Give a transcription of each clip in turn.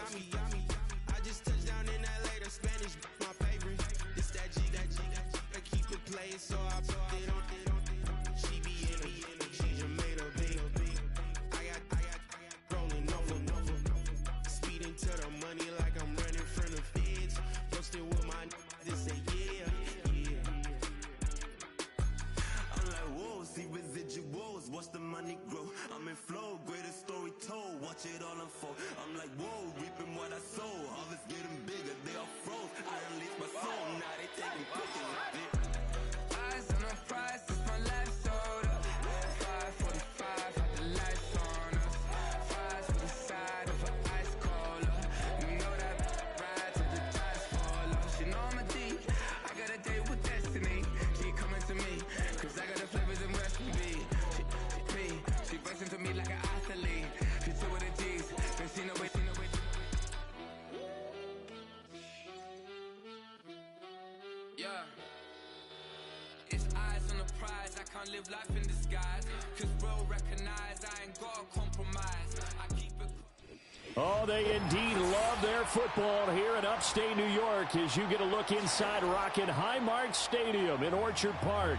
I just touched down in LA, the Spanish, my favorite. This that G, I keep it playing, so I put it on. She be in me, she just made a big. I got rolling over. Speeding to the money like I'm running from the feds. Posted with my just say yeah. I'm like, whoa, see residuals, watch the money grow. I'm in flow, greatest story told, watch it all unfold. I'm like, whoa, reaping what I sow. Harvest getting bigger, they all froze. I unleashed my soul, now they taking pictures of it. Eyes on the prize, it's my life sold up. 5:45, had the lights on us. Fries for the side of an ice cola. You know that ride till the tires fall off. She know I'm a D, I got a date with destiny. She coming to me, cause I got the flavors and recipe. She racing to me like an athlete. She two with the G's, then she know it. Yeah. It's eyes on the prize, I can't live life in disguise. Cause bro recognize I ain't gotta compromise. I keep it. Oh, they indeed love their football here in upstate New York as you get a look inside Rockin' Highmark Stadium in Orchard Park.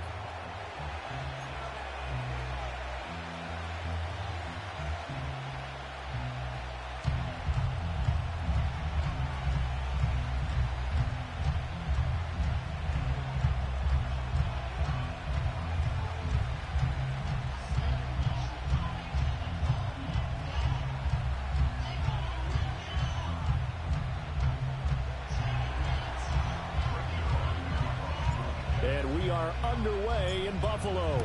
And we are underway in Buffalo.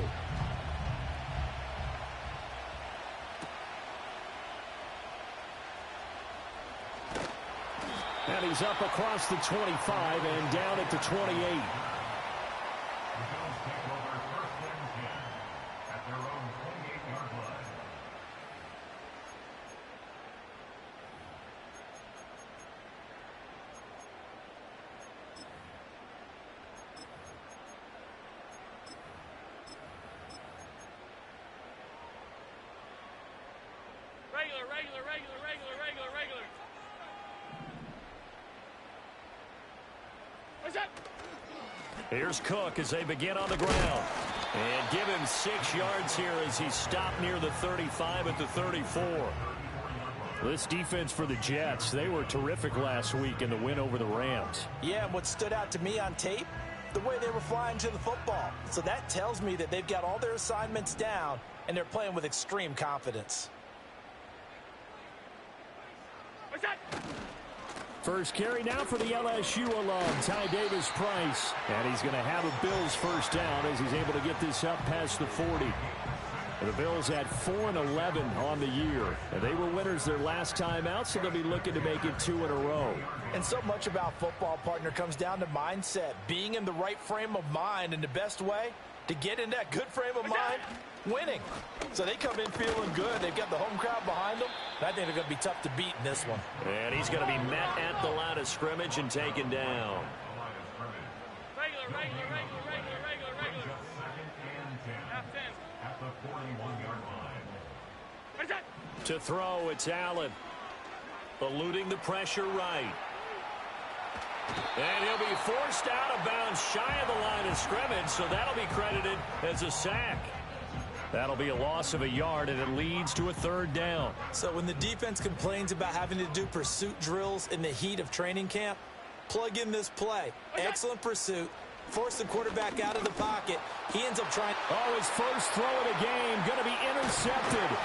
And he's up across the 25 and down at the 28. Regular. What's that? Here's Cook as they begin on the ground. And give him 6 yards here as he stopped near the 35 at the 34. This defense for the Jets, they were terrific last week in the win over the Rams. Yeah, and what stood out to me on tape, the way they were flying to the football. So that tells me that they've got all their assignments down, and they're playing with extreme confidence. What's that? First carry now for the LSU alum, Ty Davis-Price. And he's going to have a Bills first down as he's able to get this up past the 40. And the Bills at 4-11 on the year. And they were winners their last time out, so they'll be looking to make it 2 in a row. And so much about football, partner, comes down to mindset. Being in the right frame of mind, and the best way to get in that good frame of mind, winning. So they come in feeling good. They've got the home crowd behind them. And I think they're going to be tough to beat in this one. And he's going to be met at the line of scrimmage and taken down. Regular. Half 10. At the 41-yard line. What's that? To throw, it's Allen. Eluding the pressure right. And he'll be forced out of bounds shy of the line of scrimmage, so that'll be credited as a sack. That'll be a loss of a yard, and it leads to a third down. So when the defense complains about having to do pursuit drills in the heat of training camp, plug in this play. Excellent pursuit. Force the quarterback out of the pocket. He ends up trying. Oh, his first throw of the game going to be intercepted.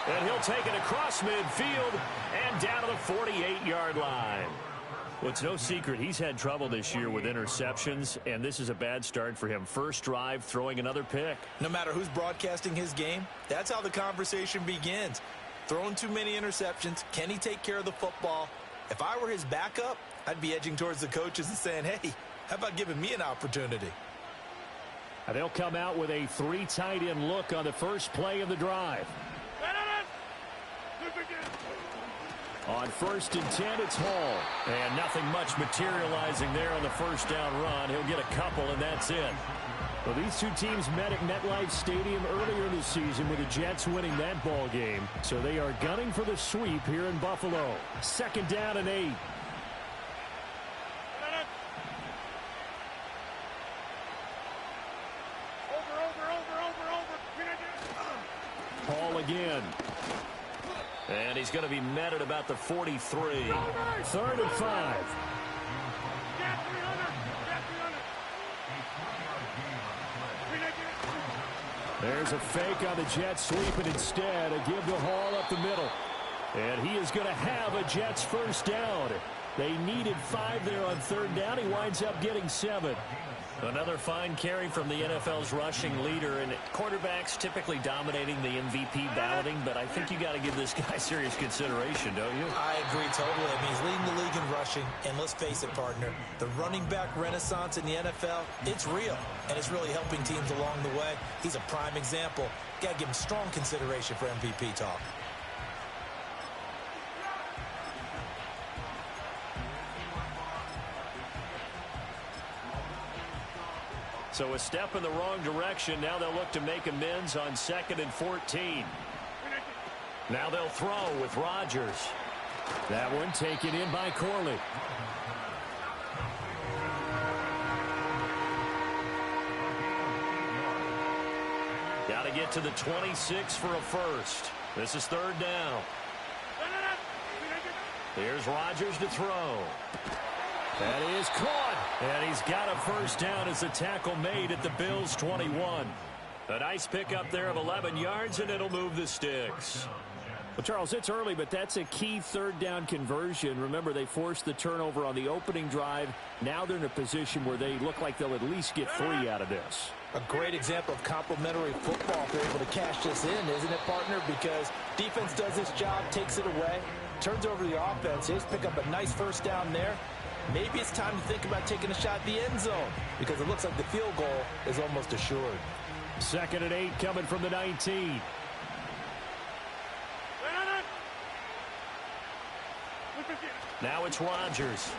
And he'll take it across midfield and down to the 48-yard line. Well, it's no secret he's had trouble this year with interceptions, and this is a bad start for him. First drive, throwing another pick. No matter who's broadcasting his game, that's how the conversation begins. Throwing too many interceptions. Can he take care of the football? If I were his backup, I'd be edging towards the coaches and saying, hey, how about giving me an opportunity? And they'll come out with a 3 tight end look on the first play of the drive. On 1st and 10, it's Hall. And nothing much materializing there on the first down run. He'll get a couple, and that's it. Well, these two teams met at MetLife Stadium earlier this season with the Jets winning that ball game. So they are gunning for the sweep here in Buffalo. 2nd down and 8. Paul again. And he's going to be met at about the 43. 3rd and 5. There's a fake on the Jets sweep, and instead a give to Hall up the middle. And he is going to have a Jets first down. They needed 5 there on 3rd down. He winds up getting 7. Another fine carry from the NFL's rushing leader, and quarterbacks typically dominating the MVP balloting, but I think you got to give this guy serious consideration, don't you? I agree totally. I mean, he's leading the league in rushing, and let's face it, partner, the running back renaissance in the NFL, it's real, and it's really helping teams along the way. He's a prime example. Got to give him strong consideration for MVP talk. So a step in the wrong direction. Now they'll look to make amends on 2nd and 14. Now they'll throw with Rodgers. That one taken in by Corley. Got to get to the 26 for a first. This is 3rd down. Here's Rodgers to throw. That is caught. And he's got a first down as the tackle made at the Bills' 21. A nice pickup there of 11 yards, and it'll move the sticks. Well, Charles, it's early, but that's a key 3rd down conversion. Remember, they forced the turnover on the opening drive. Now they're in a position where they look like they'll at least get 3 out of this. A great example of complementary football if they're able to cash this in, isn't it, partner? Because defense does its job, takes it away, turns over the offense. They just pick up a nice first down there. Maybe it's time to think about taking a shot at the end zone because it looks like the field goal is almost assured. 2nd and 8 coming from the 19. Now it's Rodgers.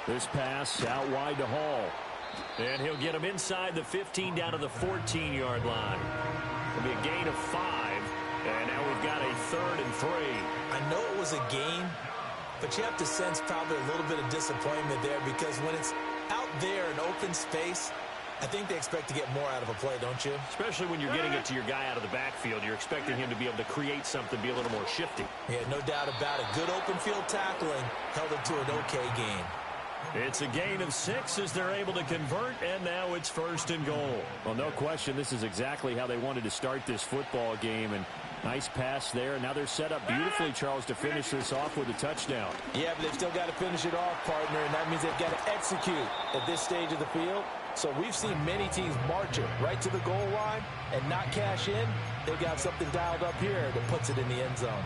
This pass out wide to Hall. And he'll get him inside the 15 down to the 14-yard line. It'll be a gain of 5. And now we've got a 3rd and 3. I know it was a game, but you have to sense probably a little bit of disappointment there because when it's out there in open space, I think they expect to get more out of a play, don't you? Especially when you're getting it to your guy out of the backfield. You're expecting him to be able to create something, be a little more shifty. Yeah, no doubt about it. Good open field tackling held it to an okay game. It's a gain of 6 as they're able to convert, and now it's 1st and goal. Well, no question, this is exactly how they wanted to start this football game, and nice pass there. Now they're set up beautifully, Charles, to finish this off with a touchdown. Yeah, but they've still got to finish it off, partner, and that means they've got to execute at this stage of the field. So we've seen many teams march it right to the goal line and not cash in. They've got something dialed up here that puts it in the end zone.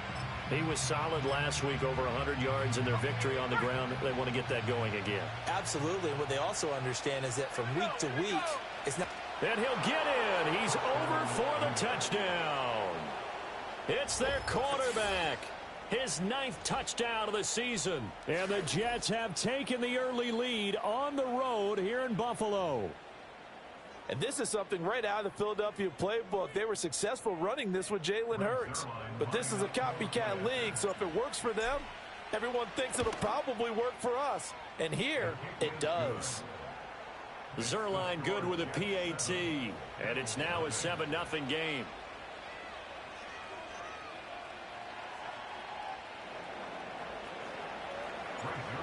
He was solid last week, over 100 yards in their victory on the ground. They want to get that going again. Absolutely. And what they also understand is that from week to week, it's not. And he'll get in. He's over for the touchdown. It's their quarterback. His 9th touchdown of the season. And the Jets have taken the early lead on the road here in Buffalo. And this is something right out of the Philadelphia playbook. They were successful running this with Jalen Hurts. But this is a copycat league, so if it works for them, everyone thinks it'll probably work for us. And here, it does. Zerline good with a PAT. And it's now a 7-0 game.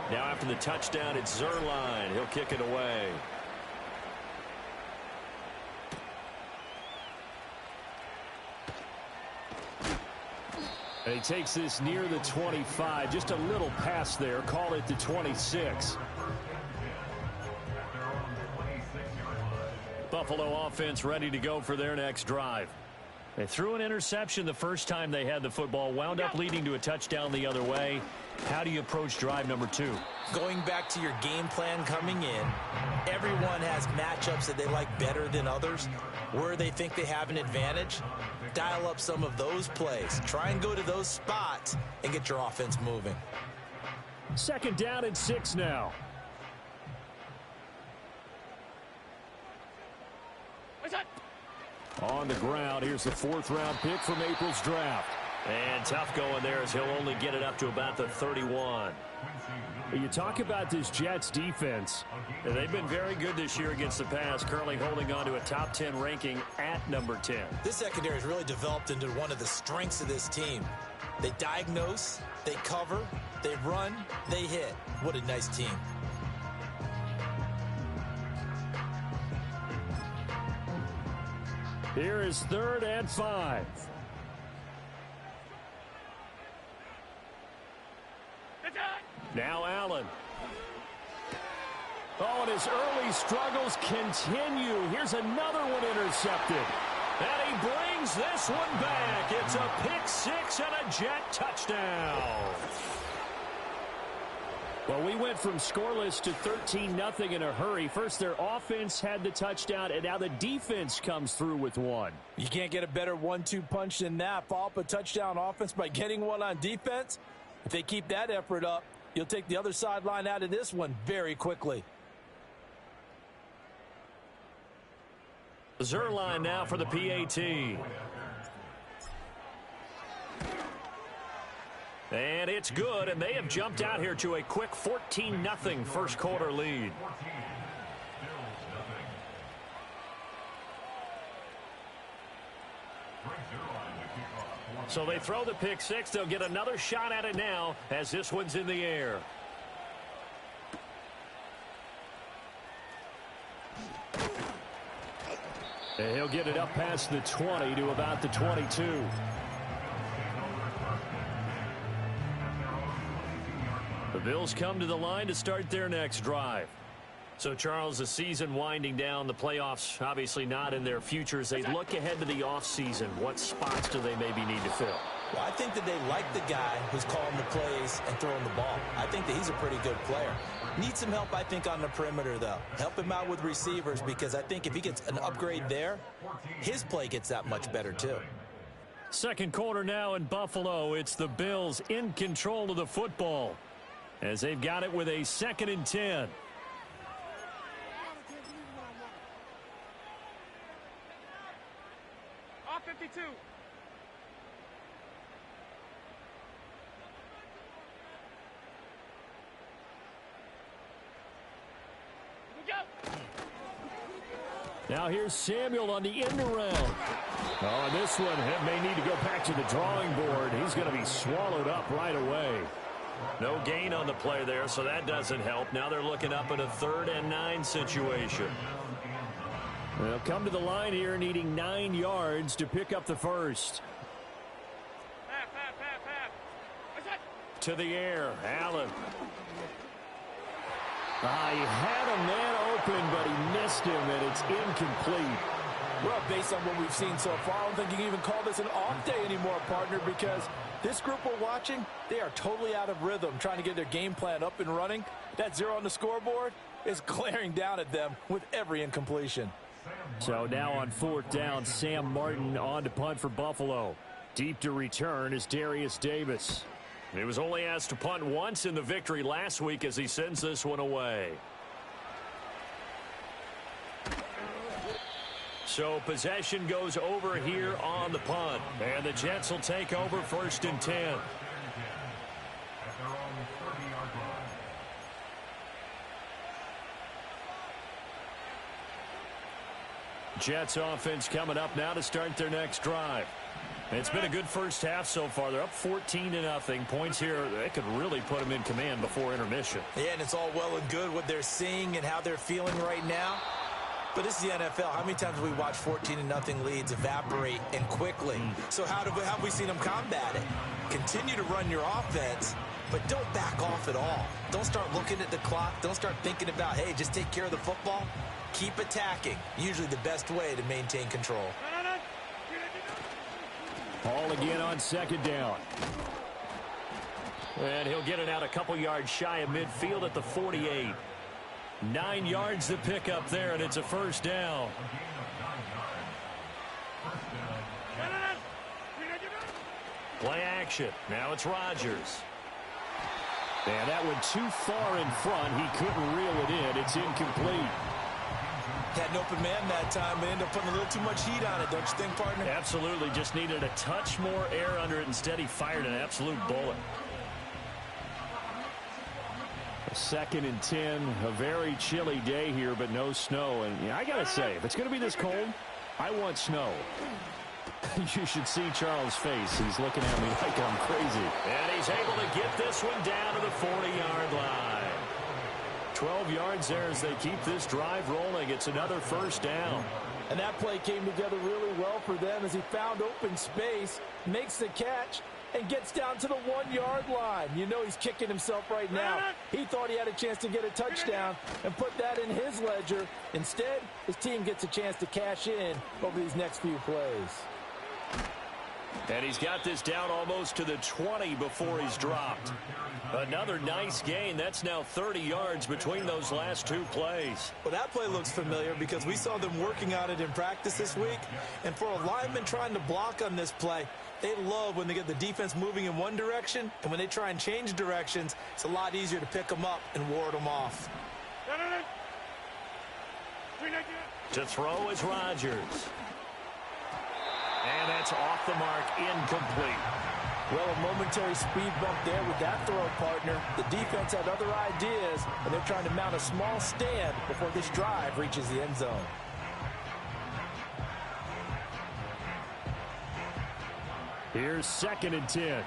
Now after the touchdown, it's Zerline. He'll kick it away. And he takes this near the 25. Just a little pass there. Call it the 26. Buffalo offense ready to go for their next drive. They threw an interception the first time they had the football. Wound up leading to a touchdown the other way. How do you approach drive number 2? Going back to your game plan coming in, everyone has matchups that they like better than others. Where they think they have an advantage, dial up some of those plays. Try and go to those spots and get your offense moving. 2nd down and 6 now. On the ground, here's the 4th-round pick from April's draft. And tough going there as he'll only get it up to about the 31. You talk about this Jets defense. They've been very good this year against the pass, currently holding on to a top 10 ranking at number 10. This secondary has really developed into one of the strengths of this team. They diagnose, they cover, they run, they hit. What a nice team. Here is 3rd and 5. Now Allen. Oh, and his early struggles continue. Here's another one intercepted. And he brings this one back. It's a pick 6 and a Jet touchdown. Well, we went from scoreless to 13-0 in a hurry. First, their offense had the touchdown, and now the defense comes through with one. You can't get a better 1-2 punch than that. Follow up a touchdown offense by getting one on defense. If they keep that effort up, you'll take the other sideline out of this one very quickly. Zerline now for the PAT. And it's good, and they have jumped out here to a quick 14-0 first quarter lead. So they throw the pick 6. They'll get another shot at it now as this one's in the air. And he'll get it up past the 20 to about the 22. The Bills come to the line to start their next drive. So, Charles, the season winding down, the playoffs obviously not in their futures. They look ahead to the offseason. What spots do they maybe need to fill? Well, I think that they like the guy who's calling the plays and throwing the ball. I think that he's a pretty good player. Needs some help, I think, on the perimeter, though. Help him out with receivers, because I think if he gets an upgrade there, his play gets that much better, too. Second quarter now in Buffalo. It's the Bills in control of the football as they've got it with a 2nd and 10. Off 52. Now here's Samuel on the end around. Oh, and this one may need to go back to the drawing board. He's going to be swallowed up right away. No gain on the play there, so that doesn't help. Now they're looking up at a 3rd and 9 situation. They'll come to the line here needing 9 yards to pick up the first. To the air, Allen. He had a man open, but he missed him, and it's incomplete. Well, based on what we've seen so far, I don't think you can even call this an off day anymore, partner, because this group we're watching, they are totally out of rhythm, trying to get their game plan up and running. That 0 on the scoreboard is glaring down at them with every incompletion. So now on 4th down, Sam Martin on to punt for Buffalo. Deep to return is Darius Davis. He was only asked to punt once in the victory last week as he sends this one away. So possession goes over here on the punt. And the Jets will take over 1st and 10. Jets offense coming up now to start their next drive. It's been a good first half so far. They're up 14-0. Points here, they could really put them in command before intermission. Yeah, and it's all well and good what they're seeing and how they're feeling right now. But this is the NFL. How many times have we watched 14-0 leads evaporate and quickly? So how have we seen them combat it? Continue to run your offense, but don't back off at all. Don't start looking at the clock. Don't start thinking about, hey, just take care of the football. Keep attacking. Usually the best way to maintain control. Ball again on 2nd down. And he'll get it out a couple yards shy of midfield at the 48. 9 yards to pick up there, and it's a 1st down. Play action. Now it's Rodgers. And that went too far in front. He couldn't reel it in. It's incomplete. Had an open man that time, but ended up putting a little too much heat on it, don't you think, partner? Absolutely. Just needed a touch more air under it. Instead, he fired an absolute bullet. 2nd and 10. A very chilly day here, but no snow. And yeah, I got to say, if it's going to be this cold, I want snow. You should see Charles' face. He's looking at me like I'm crazy. And he's able to get this one down to the 40-yard line. 12 yards there as they keep this drive rolling. It's another first down. And that play came together really well for them as he found open space, makes the catch, and gets down to the 1-yard line. You know he's kicking himself right now. He thought he had a chance to get a touchdown and put that in his ledger. Instead, his team gets a chance to cash in over these next few plays. And he's got this down almost to the 20 before he's dropped. Another nice gain. That's now 30 yards between those last two plays. Well, that play looks familiar because we saw them working on it in practice this week. And for a lineman trying to block on this play, they love when they get the defense moving in one direction. And when they try and change directions, it's a lot easier to pick them up and ward them off. To throw is Rodgers. And that's off the mark, incomplete. Well, a momentary speed bump there with that throw, partner. The defense had other ideas, and they're trying to mount a small stand before this drive reaches the end zone. Here's 2nd and 10.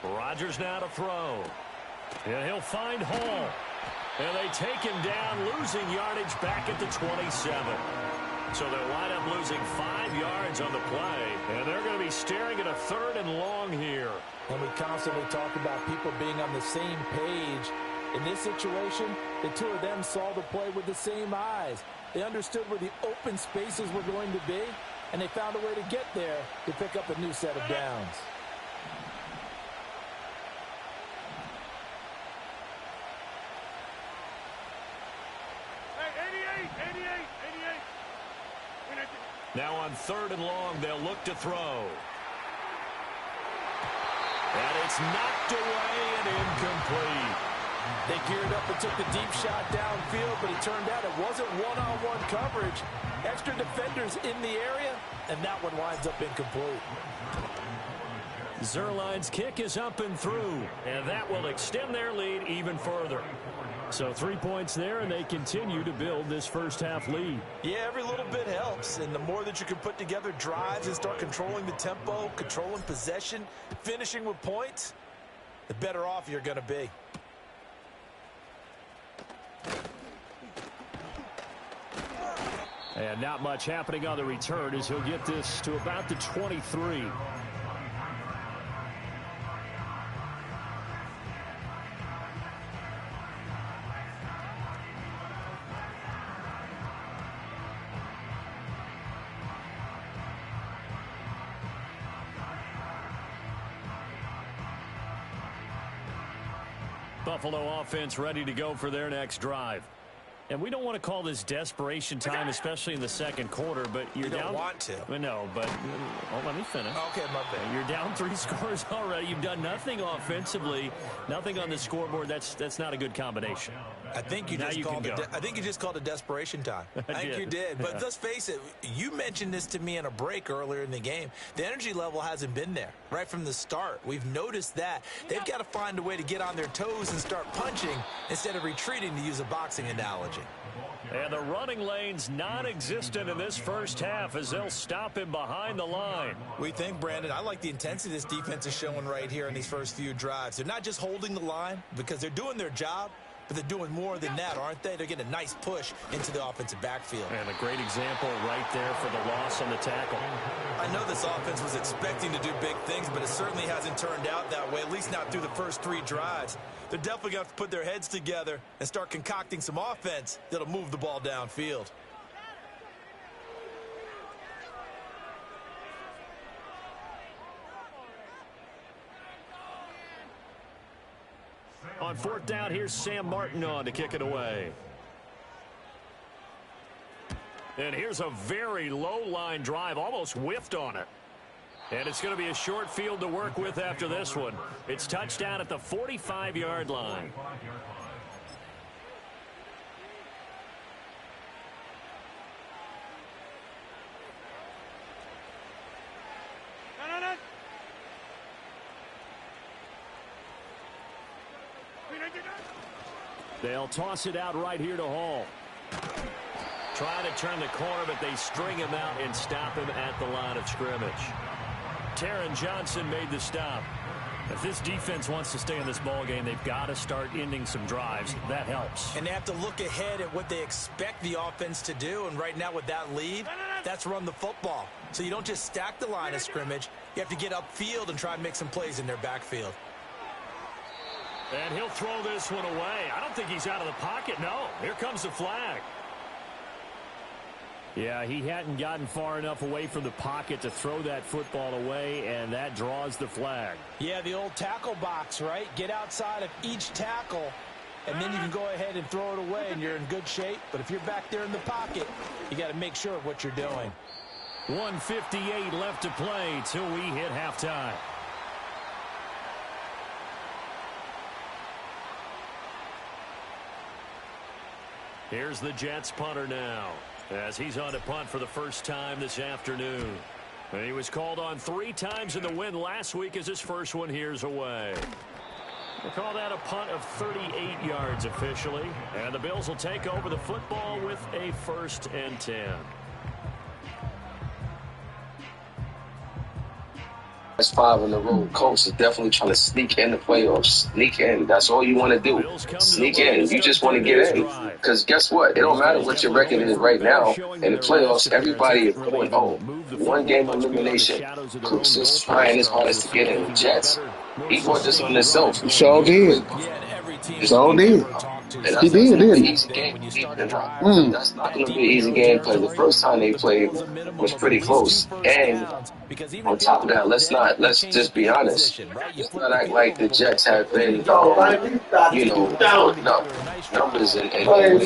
Rodgers now to throw. And he'll find Hall. And they take him down, losing yardage back at the 27. So they'll wind up losing 5 yards on the play. And they're going to be staring at a 3rd and long here. And we constantly talk about people being on the same page. In this situation, the two of them saw the play with the same eyes. They understood where the open spaces were going to be, and they found a way to get there to pick up a new set of downs. Now on 3rd and long, they'll look to throw. And it's knocked away and incomplete. They geared up and took the deep shot downfield, but it turned out it wasn't one-on-one coverage. Extra defenders in the area, and that one winds up incomplete. Zerline's kick is up and through, and that will extend their lead even further. So 3 points there, and they continue to build this first half lead. Yeah, every little bit helps, and the more that you can put together drives and start controlling the tempo, controlling possession, finishing with points, the better off you're going to be. And not much happening on the return as he'll get this to about the 23. Buffalo offense ready to go for their next drive. And we don't want to call this desperation time, especially in the second quarter, but you're down. You don't want to. No, but let me finish. Okay, my bad. You're down 3 scores already. You've done nothing offensively, nothing on the scoreboard. That's not a good combination. I think you just called it desperation time. I think you did. But let's face it, you mentioned this to me in a break earlier in the game. The energy level hasn't been there right from the start. We've noticed that. They've got to find a way to get on their toes and start punching instead of retreating, to use a boxing analogy. And the running lane's non-existent in this first half as they'll stop him behind the line. We think, Brandon, I like the intensity this defense is showing right here in these first few drives. They're not just holding the line because they're doing their job, but they're doing more than that, aren't they? They're getting a nice push into the offensive backfield. And a great example right there for the loss on the tackle. I know this offense was expecting to do big things, but it certainly hasn't turned out that way, at least not through the first 3 drives. They're definitely going to have to put their heads together and start concocting some offense that'll move the ball downfield. On 4th down, here's Sam Martin on to kick it away. And here's a very low-line drive, almost whiffed on it. And it's going to be a short field to work with after this one. It's touchdown at the 45-yard line. They'll toss it out right here to Hall. Try to turn the corner, but they string him out and stop him at the line of scrimmage. Taron Johnson made the stop. If this defense wants to stay in this ball game, they've got to start ending some drives. That helps. And they have to look ahead at what they expect the offense to do. And right now with that lead, that's run the football. So you don't just stack the line of scrimmage. You have to get upfield and try and make some plays in their backfield. And he'll throw this one away. I don't think he's out of the pocket. No, here comes the flag. Yeah, he hadn't gotten far enough away from the pocket to throw that football away, and that draws the flag. Yeah, the old tackle box, right? Get outside of each tackle, and then you can go ahead and throw it away, and you're in good shape. But if you're back there in the pocket, you got to make sure of what you're doing. 1:58 left to play till we hit halftime. Here's the Jets punter now, as he's on to punt for the first time this afternoon. And he was called on 3 times in the win last week as his first one here's away. We'll call that a punt of 38 yards officially. And the Bills will take over the football with a 1st and 10. That's 5 in a row. Colts is definitely trying to sneak in the playoffs. Sneak in. That's all you want to do. Sneak in. You just want to get in. Because guess what? It don't matter what your record is right now. In the playoffs, everybody is going home. 1 game elimination. Cooks is trying his hardest to get in. Jets, he brought this on himself. He sure did. So did. He did, didn't he? That's not going to be an easy game because the first time they played was pretty close. And on top of that, let's just be honest. Let's not act like the Jets have been, putting up numbers and games after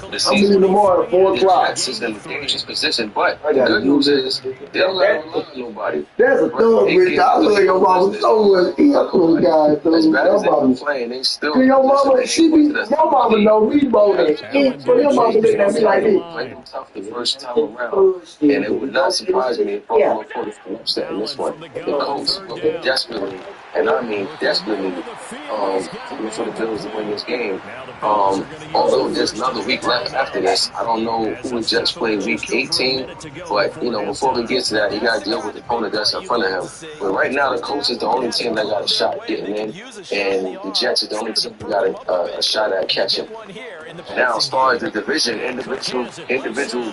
the season. The Jets is in a dangerous position, but the good news is they don't got to rely on nobody. That's a thug, Rich. I love your mama so much. He's a cool guy. As bad as they been playing, they still. Your mama, your mama know me more than so your mama looking at me like this. Played them tough the first time around, and it would not surprise me if Buffalo put an upset in this one. The Colts will desperately, and I mean desperately, looking for the Bills to win this game. Although there's another week left after this, I don't know who the Jets play week 18, but before we get to that, you got to deal with the opponent that's in front of him. But right now, the Colts is the only team that got a shot getting in, and the Jets is the only team that got a shot at catching. Now, as far as the division, individual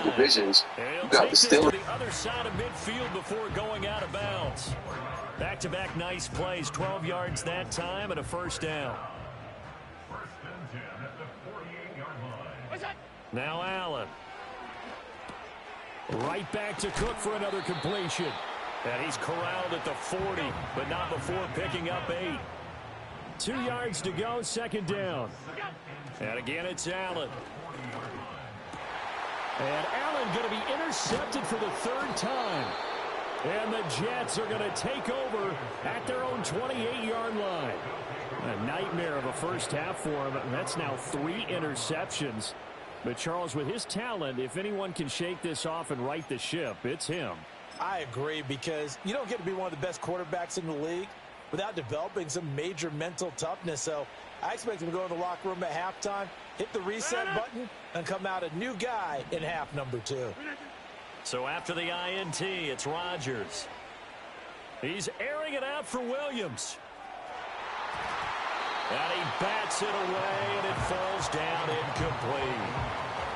divisions, you got the Steelers. The other side of midfield before going out of bounds. Back-to-back nice plays, 12 yards that time and a 1st down. Now Allen. Right back to Cook for another completion. And he's corralled at the 40, but not before picking up 8. 2 yards to go, 2nd down. And again, it's Allen. And Allen going to be intercepted for the 3rd time. And the Jets are going to take over at their own 28-yard line. A nightmare of a first half for him. That's now 3 interceptions. But, Charles, with his talent, if anyone can shake this off and right the ship, it's him. I agree, because you don't get to be one of the best quarterbacks in the league without developing some major mental toughness. So I expect him to go in the locker room at halftime, hit the reset button, and come out a new guy in half number 2. So after the INT, it's Rodgers. He's airing it out for Williams. And he bats it away, and it falls down incomplete.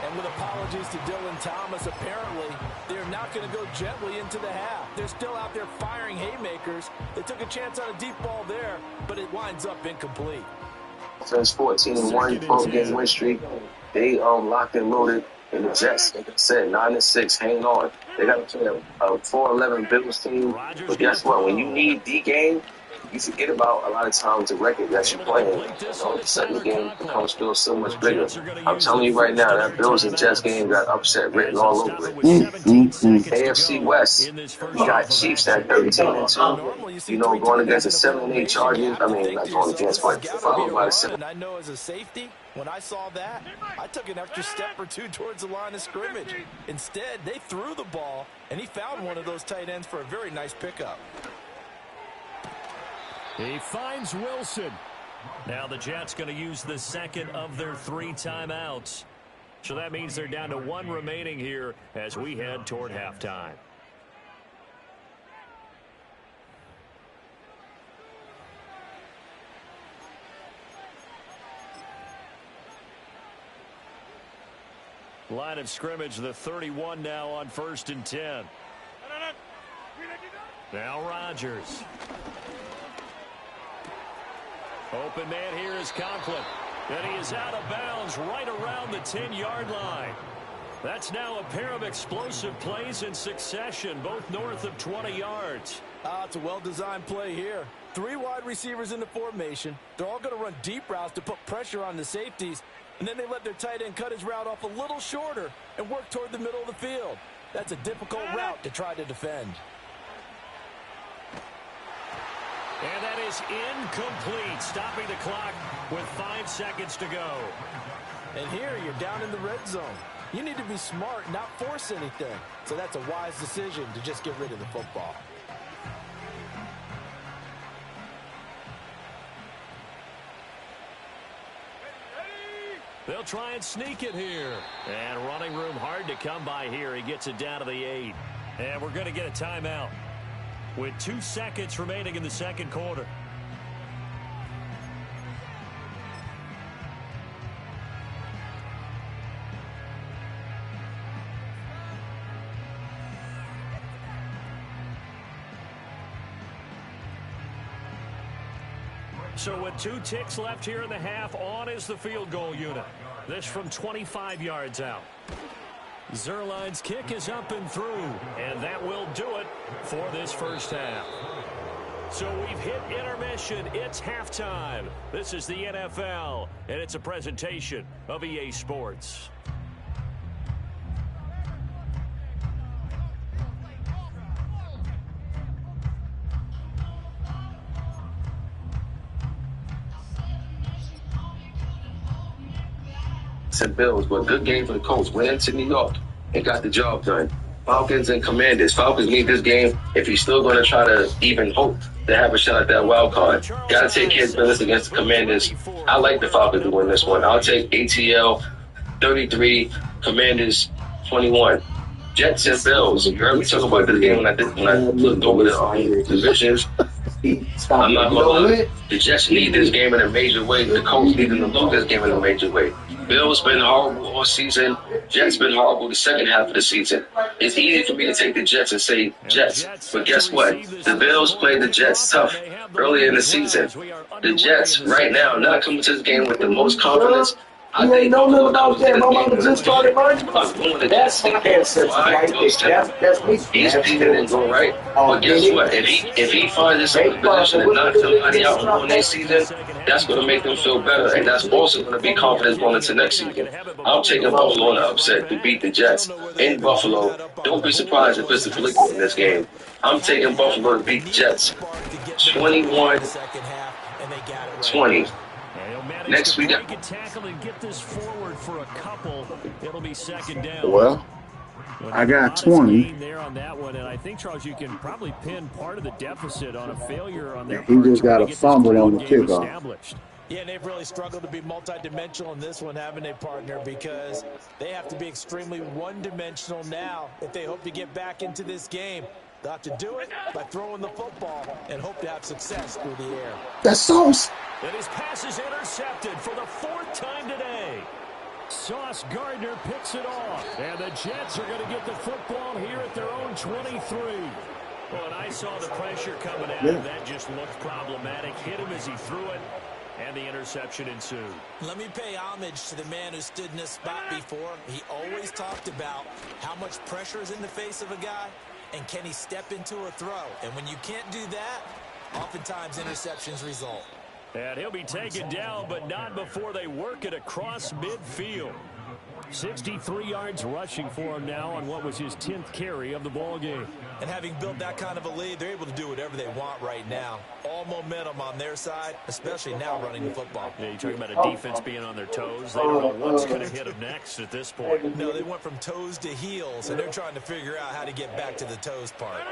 And with apologies to Dylan Thomas, apparently they're not going to go gently into the half. They're still out there firing haymakers. They took a chance on a deep ball there, but it winds up incomplete. Offense 14-1, 12-game win streak. They locked and loaded. And the Jets, like I said, 9-6, hang on. They got to play a 4-11 Bills team. But guess what? When you need the game, you forget about a lot of times the record that you're playing, and all of a sudden the game becomes feel so much bigger. I'm telling you right now, that Bills and Jets game got upset written all over it. AFC West, you got Chiefs at 13-2. You know, going against the 7-8 Chargers. I mean, not going against, but followed by the 7. I know as a safety, when I saw that, I took an extra step or two towards the line of scrimmage. Instead, they threw the ball, and he found one of those tight ends for a very nice pickup. He finds Wilson. Now the Jets going to use the second of their 3 timeouts. So that means they're down to 1 remaining here as we head toward halftime. Line of scrimmage, the 31 now on 1st and 10. Now Rodgers. Open man here is Conklin. And he is out of bounds right around the 10-yard line. That's now a pair of explosive plays in succession, both north of 20 yards. It's a well-designed play here. 3 wide receivers in the formation. They're all going to run deep routes to put pressure on the safeties. And then they let their tight end cut his route off a little shorter and work toward the middle of the field. That's a difficult route to try to defend. And that is incomplete, stopping the clock with 5 seconds to go. And here you're down in the red zone. You need to be smart, not force anything. So that's a wise decision to just get rid of the football. They'll try and sneak it here. And running room hard to come by here. He gets it down to the 8. And we're going to get a timeout with 2 seconds remaining in the second quarter. So with 2 ticks left here in the half, on is the field goal unit. This from 25 yards out. Zerline's kick is up and through, and that will do it for this first half. So we've hit intermission. It's halftime. This is the NFL, and it's a presentation of EA Sports. And Bills, but good game for the Colts. Went into New York and got the job done. Falcons and Commanders. Falcons need this game if he's still going to try to even hope to have a shot at that wild card. Got to take his business against the Commanders. I like the Falcons to win this one. I'll take ATL 33, Commanders 21. Jets and Bills. You heard me talk about this game when I looked over the divisions. I'm not going to lie. The Jets need this game in a major way. The Colts need to lose this game in a major way. Bills been horrible all season. Jets been horrible the second half of the season. It's easy for me to take the Jets and say Jets. But guess what? The Bills played the Jets tough earlier in the season. The Jets right now not coming to this game with the most confidence. You ain't know nothing about that. My mama just started learning. That's the ancestors right there. That's me. He's didn't go right. But guess what? If he finds himself in a position to knock somebody out on their season, that's going to make them feel better. And that's also going to be confidence going into next season. I'm taking Buffalo on the upset to beat the Jets in Buffalo. Don't be surprised if it's a flick in this game. I'm taking Buffalo to beat the Jets 21-20. Next we got tackle and get this forward for a couple. It'll be second down. Well, I got 20. There on that one, and I think, Charles, you can probably pin part of the deficit on a failure on their He just got a fumble on the kickoff. Yeah, and they've really struggled to be multidimensional in this one, haven't they, partner? Because they have to be extremely one-dimensional now if they hope to get back into this game. They'll have to do it by throwing the football and hope to have success through the air. That's Sauce. And his pass is intercepted for the 4th time today. Sauce Gardner picks it off. And the Jets are going to get the football here at their own 23. Well, and I saw the pressure coming at him. That just looked problematic. Hit him as he threw it, and the interception ensued. Let me pay homage to the man who stood in this spot before. He always talked about how much pressure is in the face of a guy, and can he step into a throw. And when you can't do that, Oftentimes, interceptions result. And he'll be taken down, but not before they work it across midfield. 63 yards rushing for him now on what was his 10th carry of the ball game. And having built that kind of a lead, they're able to do whatever they want right now. All momentum on their side, especially now running the football. Yeah, you're talking about a defense being on their toes. They don't know what's going to hit them next at this point. No, they went from toes to heels, and they're trying to figure out how to get back to the toes part.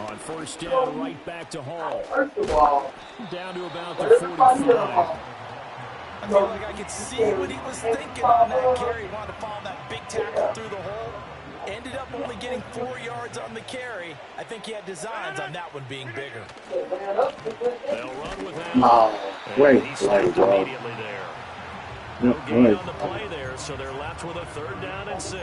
On first down, right back to Hall. First of all, Down to about the 45. I feel like I could see what he was thinking on that carry. He wanted to follow that big tackle through the hole. Ended up only getting 4 yards on the carry. I think he had designs on that one being bigger. They'll run with that. Wait, He stopped immediately there. No gain on the play there, so they're left with a 3rd down and 6.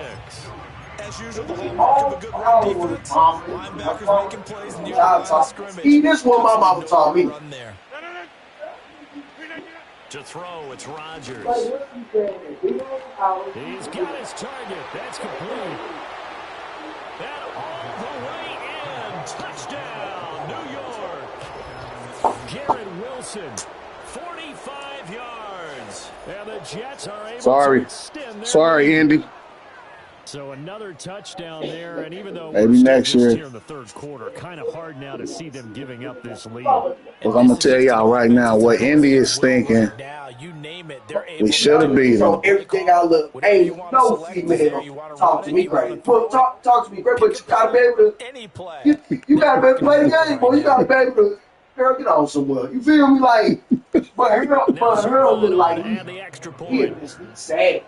As usual, the hallmark of a good run defense. Linebackers making plays near the line of scrimmage. See, this is what my mama taught me. Run there. To throw, it's Rodgers. He's got his target. That's complete. And all the way in. Touchdown, New York. Garrett Wilson, 45 yards. And the Jets are able to extend their Sorry, lead. Andy. So another touchdown there, and even though Maybe we're next still just year. here in the 3rd quarter, kind of hard now to see them giving up this lead. Because I'm going to tell y'all right now what Indy is thinking. Now, you name it, they're able We should have beat So them. everything I look, ain't no female talk to me great. Well, talk to me great, but you gotta be able to. any play. You gotta be able to play the game, boy. You gotta be able to. Girl, get on somewhere. You feel me? Like, but her look like And the extra he point. is sad.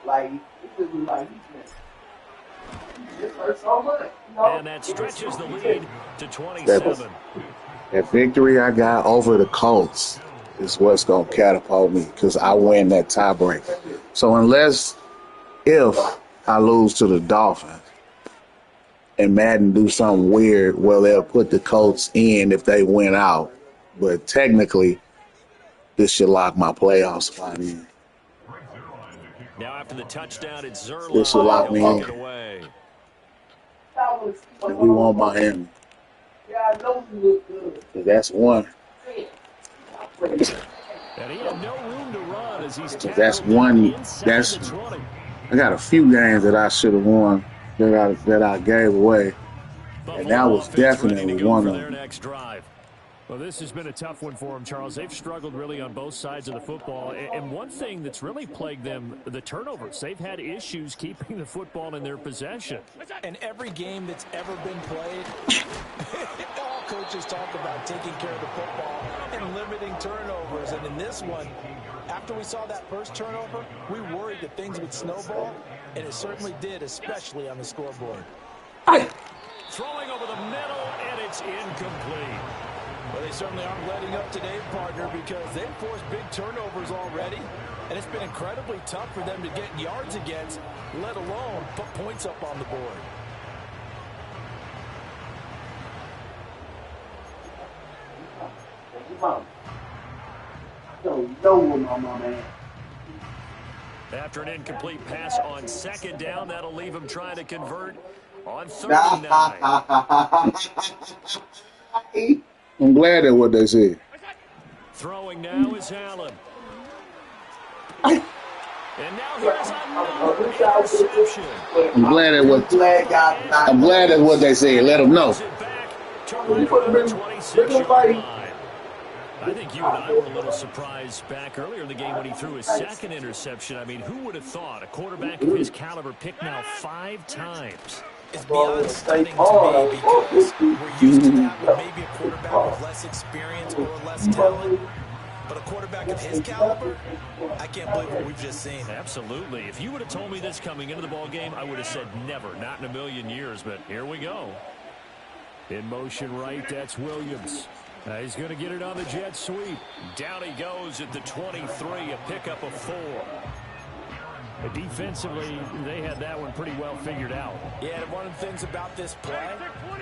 Like, he just look like he just hurt so much. You know? And that stretches the lead to 27. That victory I got over the Colts is what's going to catapult me because I win that tiebreaker. So if I lose to the Dolphins and Madden do something weird, well, they'll put the Colts in if they win out. But technically, this should lock my playoff spot in. Now after the touchdown, it's Zerline. This will lock me He'll in. kick it away. And we want Miami. Yeah, I know you look good. 'Cause that's one. And he had no room to run as he's tackled That's one. inside That's the 20. I got a few games that I should have won that I gave away. And that was definitely one of their them. next drive. Well, this has been a tough one for them, Charles. They've struggled really on both sides of the football. And one thing that's really plagued them, the turnovers. They've had issues keeping the football in their possession. And every game that's ever been played, all coaches talk about taking care of the football and limiting turnovers. And in this one, after we saw that first turnover, we worried that things would snowball, and it certainly did, especially on the scoreboard. Throwing over the middle, and it's incomplete. Well, they certainly aren't letting up today, partner, because they've forced big turnovers already, and it's been incredibly tough for them to get yards against, let alone put points up on the board. After an incomplete pass on 2nd down, that'll leave him trying to convert on 3rd and 9. I'm glad that's what they said. Throwing now is Allen. And now here's another interception. I'm glad that's what they said. Let them know. I think you and I were a little surprised back earlier in the game when he threw his 2nd interception. I mean, who would have thought a quarterback of his caliber picked now 5 times? It's beyond stunning to me because we're used to that with maybe a quarterback with less experience or less talent. But a quarterback of his caliber, I can't believe what we've just seen. Absolutely. If you would have told me this coming into the ball game, I would have said never, not in a million years. But here we go. In motion right, that's Williams. He's going to get it on the jet sweep. Down he goes at the 23, a pickup of 4. But defensively, they had that one pretty well figured out. Yeah, and one of the things about this play,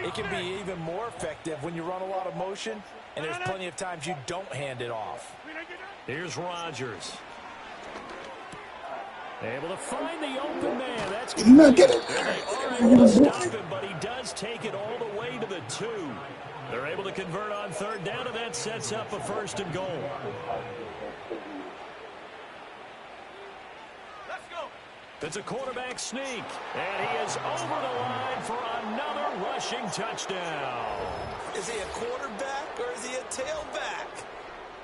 it can be even more effective when you run a lot of motion, and there's plenty of times you don't hand it off. Here's Rodgers. Able to find the open man. That's You not get it. and they are able to stop him, but he does take it all the way to the 2. They're able to convert on 3rd down, and that sets up a 1st and goal. Let's go. It's a quarterback sneak, and he is over the line for another rushing touchdown. Is he a quarterback or is he a tailback?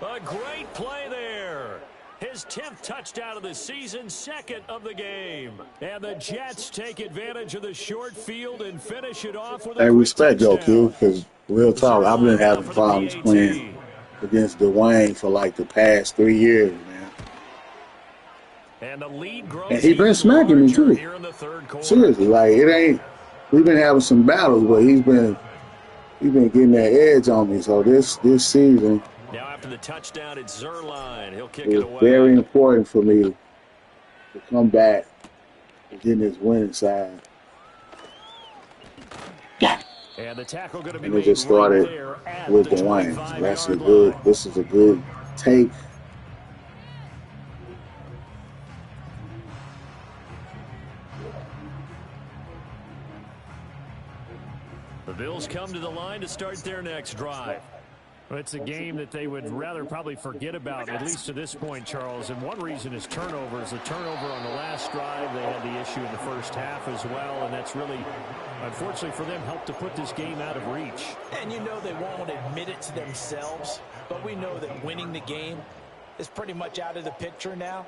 A great play there. His 10th touchdown of the season, 2nd of the game. And the Jets take advantage of the short field and finish it off with a quick respect though, touchdown. Q, because real talk, I've been having problems playing against Dwayne for like the past 3 years, man. And the lead grows. And he been smacking me too. Here in the 3rd quarter. Seriously, like it ain't. We've been having some battles, but he's been getting that edge on me. So this season. Now after the touchdown, it's Zerline. He'll kick It it was away. very important for me to come back and get this winning side. And the tackle going to be And made it just started right there at with the Dwayne. 25-yard line. This is a good take. The Bills come to the line to start their next drive. Well, it's a game that they would rather probably forget about, at least to this point, Charles. And one reason is turnovers. The turnover on the last drive, they had the issue in the first half as well. And that's really, unfortunately for them, helped to put this game out of reach. And you know they won't admit it to themselves, but we know that winning the game is pretty much out of the picture now.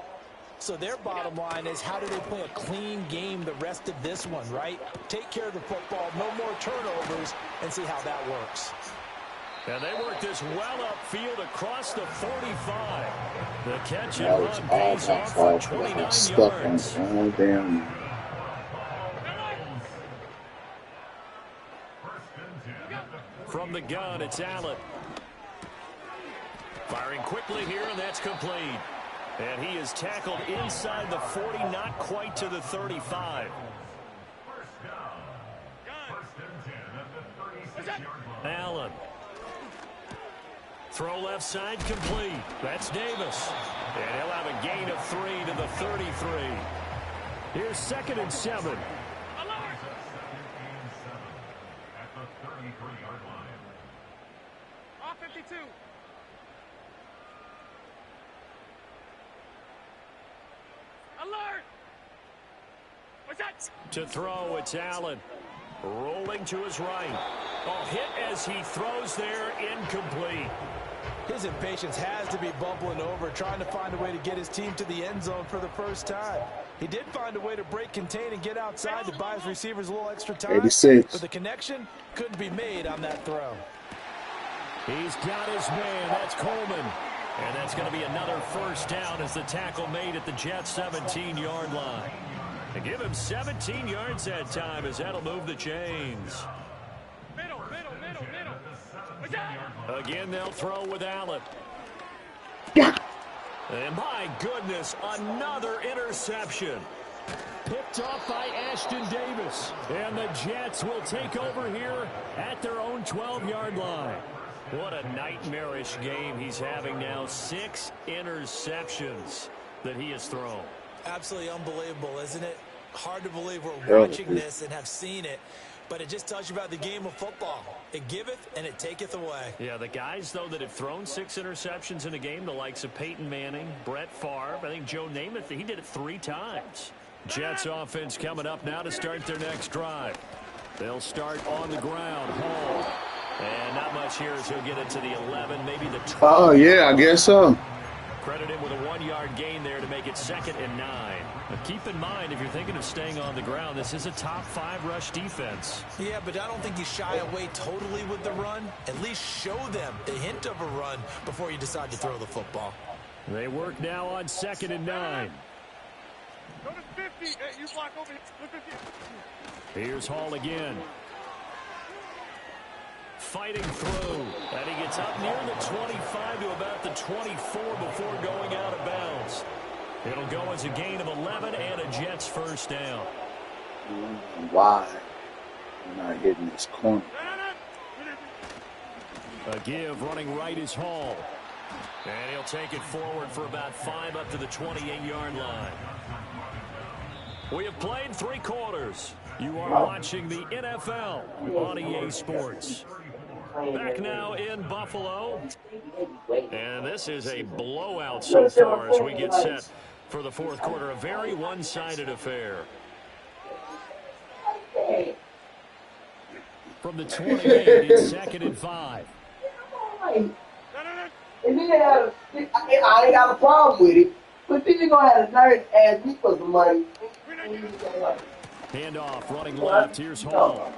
So their bottom line is, how do they play a clean game the rest of this one, right? Take care of the football, no more turnovers, and see how that works. And they work this well upfield across the 45. The catch That and was run all pays my off for fault. 29 I'm stuck on yards. all damn. From the gun, it's Allen. Firing quickly here, and that's complete. And he is tackled inside the 40, not quite to the 35. Allen. Throw left side complete. That's Davis. And he'll have a gain of 3 to the 33. Here's 2nd and 7. Off 52. Alert! What's that? To throw, it's Allen. Rolling to his right. Oh, hit as he throws there, incomplete. His impatience has to be bubbling over, trying to find a way to get his team to the end zone for the first time. He did find a way to break contain and get outside to buy his receivers a little extra time. 86. But the connection couldn't be made on that throw. He's got his man. That's Coleman. And that's going to be another first down as the tackle made at the Jets' 17-yard line. They give him 17 yards that time as that'll move the chains. Middle. What's that? Again, they'll throw with Allen. And my goodness, another interception. Picked off by Ashton Davis. And the Jets will take over here at their own 12-yard line. What a nightmarish game he's having now. 6 interceptions that he has thrown. Absolutely unbelievable, isn't it? Hard to believe we're watching this and have seen it, but it just tells you about the game of football. It giveth and it taketh away. Yeah, the guys, though, that have thrown 6 interceptions in a game, the likes of Peyton Manning, Brett Favre, I think Joe Namath, he did it 3 times. Jets offense coming up now to start their next drive. They'll start on the ground. Hall. And not much here as he'll get it to the 11, maybe the 12. Oh, yeah, I guess so. Credit him with a 1-yard gain there to make it 2nd and 9. But keep in mind, if you're thinking of staying on the ground, this is a top 5 rush defense. Yeah, but I don't think you shy away totally with the run. At least show them the hint of a run before you decide to throw the football. They work now on 2nd and 9. Go to 50. Hey, you block over here. Go to 50. Here's Hall again. Fighting through. And he gets up near the 25 to about the 24 before going out of bounds. It'll go as a gain of 11 and a Jets first down. Why am I hitting this corner? A give running right is Hall. And he'll take it forward for about 5 up to the 28-yard line. We have played 3 quarters. You are watching the NFL on EA Sports. Back now in Buffalo. And this is a blowout so far as we get set for the fourth quarter. A very one-sided affair. From the 28, it's 2nd and 5. And then I ain't got a problem with it. But then you're going to have a nerve to ask me for some money. Handoff, running left. Here's Hall.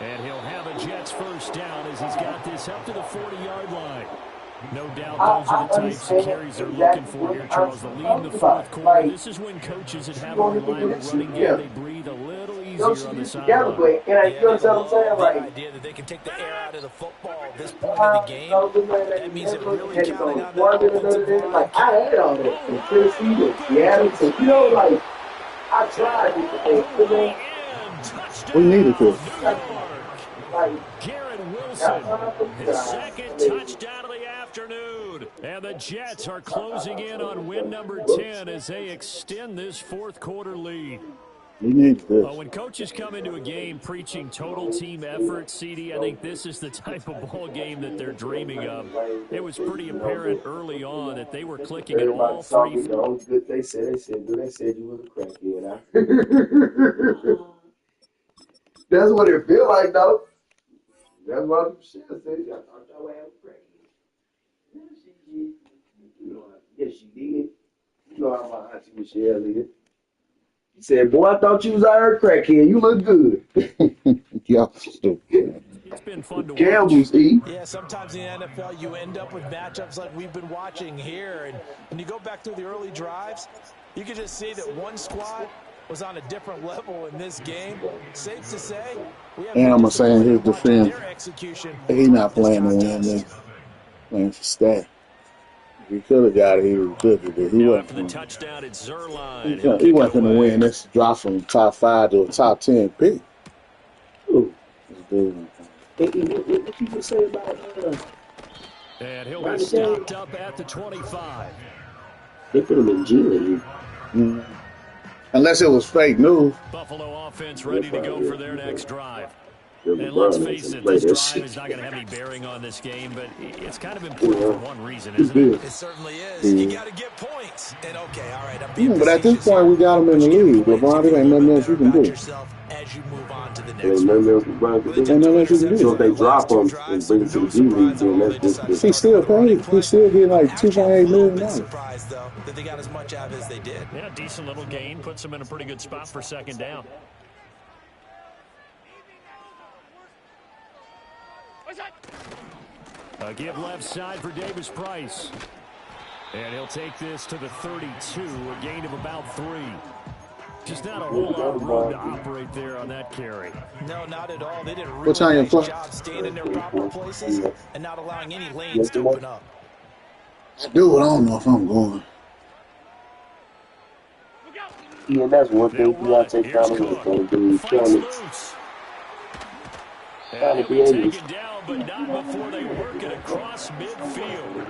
And he'll have a Jets first down as he's got this up to the 40-yard line. No doubt those are the types of carries they're looking for here, Charles. The lead in the fourth quarter. This is when coaches that have a reliable running game, they breathe a little easier on the sideline. The idea that they can take the air out of the football at this point in the game, that means they're really counting on that offensive line. I had all that in Tennessee, with Seattle. So, you know, like, I tried this thing. We needed this. Garrett Wilson, his second touchdown of the afternoon. And the Jets are closing in on win number 10 as they extend this fourth quarter lead. We need this. When coaches come into a game preaching total team effort, CD, I think this is the type of ball game that they're dreaming of. It was pretty apparent early on that they were clicking at all 3. The only good they said you was a crackhead. That's what it feel like, though. That's what Michelle said. I thought y'all had a crackhead. Yes, she did. You know how my auntie Michelle did. She said, boy, I thought you was out here crackhead. You look good. Y'all stupid. It's been fun to Campbell's watch. Yeah, sometimes in the NFL you end up with matchups like we've been watching here. And when you go back through the early drives, you can just see that one squad was on a different level in this game. Safe to say, we have And I'm going to say in his defense, their execution. he's not playing to win this. Playing for stat. If he could have got it, he would have did it. He Now after the wasn't. touchdown, it's Zerline. He wasn't going to win this drop from top 5 to a top 10 pick. Ooh. This dude. What you just say about And he'll be stopped up at the 25. They put him in jail. Unless it was fake news. Buffalo offense ready to go for their next drive. And let's face it, this drive is not going to have any bearing on this game, but it's kind of important for one reason, isn't it? It certainly is. You got to get points. And okay, all right, I'm being But at this point, we got him in the league. LeBron, there ain't nothing else you can do. As you move on to the next Ain't nothing else LeBron can do. Ain't nothing else you can do. So if they drop him and bring him to the G League, then that's just He still paid. He still getting like $2.8 million. surprised, though, that they got as much out as they did. Yeah, decent little gain. Puts them in a pretty good spot for second down. A give left side for Davis Price. And he'll take this to the 32, a gain of about 3. Just not a whole lot of room to operate there on that carry. No, not at all. They did a really What's on your nice clock? job staying in their proper places and not allowing any lanes to open up. Dude, I don't know if I'm going. Yeah, that's one thing you gotta take down with the trying to be able Taken down, but not before they work it across midfield.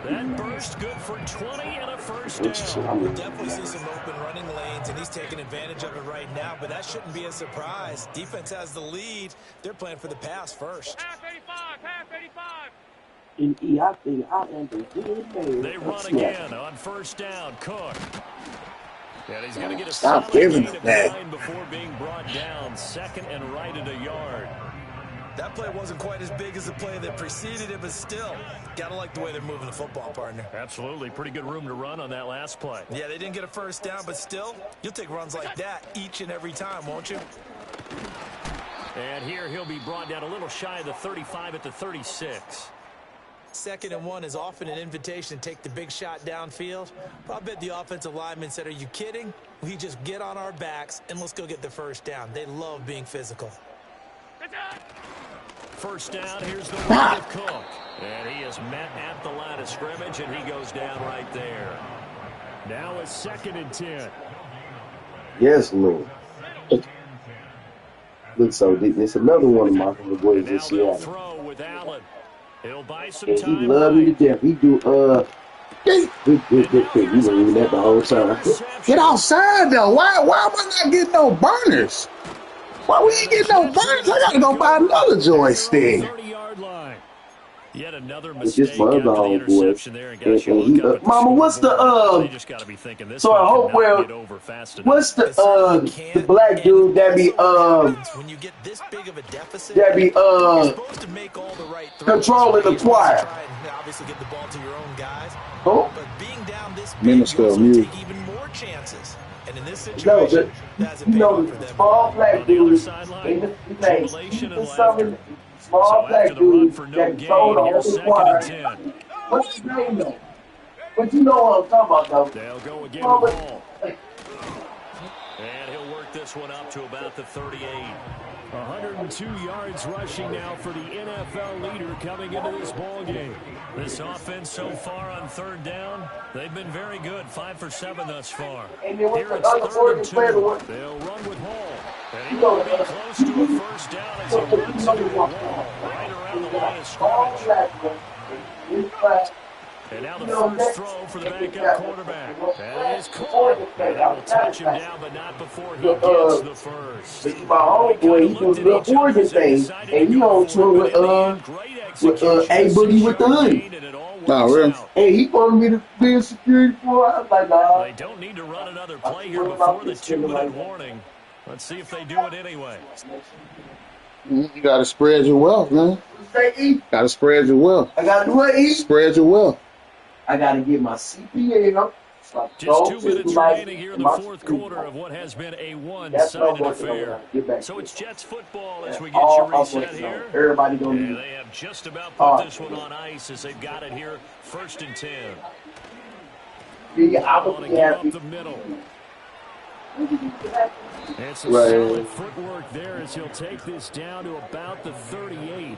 That burst good for 20 and a first down. We'll definitely see some open running lanes, and he's taking advantage of it right now, but that shouldn't be a surprise. Defense has the lead. They're playing for the pass first. Half 85, half 85. They run again on first down. Cook. And he's going to get a Stop solid giving gain it of back. 9 before being brought down. Second and right at a yard. That play wasn't quite as big as the play that preceded it, but still, got to like the way they're moving the football, partner. Absolutely. Pretty good room to run on that last play. Yeah, they didn't get a first down, but still, you'll take runs like that each and every time, won't you? And here he'll be brought down a little shy of the 35 at the 36. 2nd and 1 is often an invitation to take the big shot downfield. But I bet the offensive lineman said, are you kidding? We just get on our backs and let's go get the first down. They love being physical. First down, here's the run of Cook. And he is met at the line of scrimmage, and he goes down right there. Now a 2nd and 10. Yes, Lord. Look so deep. It's another one of my favorite boys this Now year. they'll throw with Allen. He'll buy some And he time. love me to death. He do Get You were reading that the whole time. outside though. Why am I not getting no burners? Why we ain't getting no burners? I gotta go buy another joystick. 30-yard line. Yet another It's just mistake my other after the homeboy. interception there. And And guys, you look he, up at the Mama, what's the They just got to be thinking this so I one hope cannot well, get over fast enough. what's the black dude that be when you get this big of a deficit, that be you're supposed to make all the right throws. controlling the choir? Try and obviously get the ball to your own guys. Oh, But being down this big, Minister you of also music. take even more chances. And in this no, situation, that's a payoff for the them. small black dude, sideline, his name, jubilation and something, small So black after the run dude for no that gain, told the here's whole 2nd choir. and 10. What's his name though? But you know what I'm talking about though. They'll go again Oh, with but- Hall. And he'll work this one up to about the 38. 102 yards rushing now for the NFL leader coming into this ball game. This offense so far on 3rd down, they've been very good. 5 for 7 thus far. And then what's Here the it's other 3rd and 2. player? They'll run with Hall. And he will be close to a first down as he runs into a wall right around the line of scrimmage. And now the first throw for the backup quarterback. That is caught. And that will touch him down, but not before he gets the first. My homeboy, he doing the Oregon thing, and he on tour with A Boogie with the hoodie. Oh, really? Hey, he wanted me to be a security for. I was like, nah. They don't need to run another play here before the 2-minute warning. Let's see if they do it anyway. You gotta spread your wealth, man. Gotta spread your wealth. I gotta do what, E? Spread your wealth. I gotta get my CPA up. Just 2 minutes remaining here in the 4th quarter of what has been a one-sided affair. So it's Jets football as we get you reset here. Everybody gonna And they have just about put this one on ice as they've got it here 1st and 10. Yeah, I Want to would give be up happy. the middle. And some solid footwork there as he'll take this down to about the 38.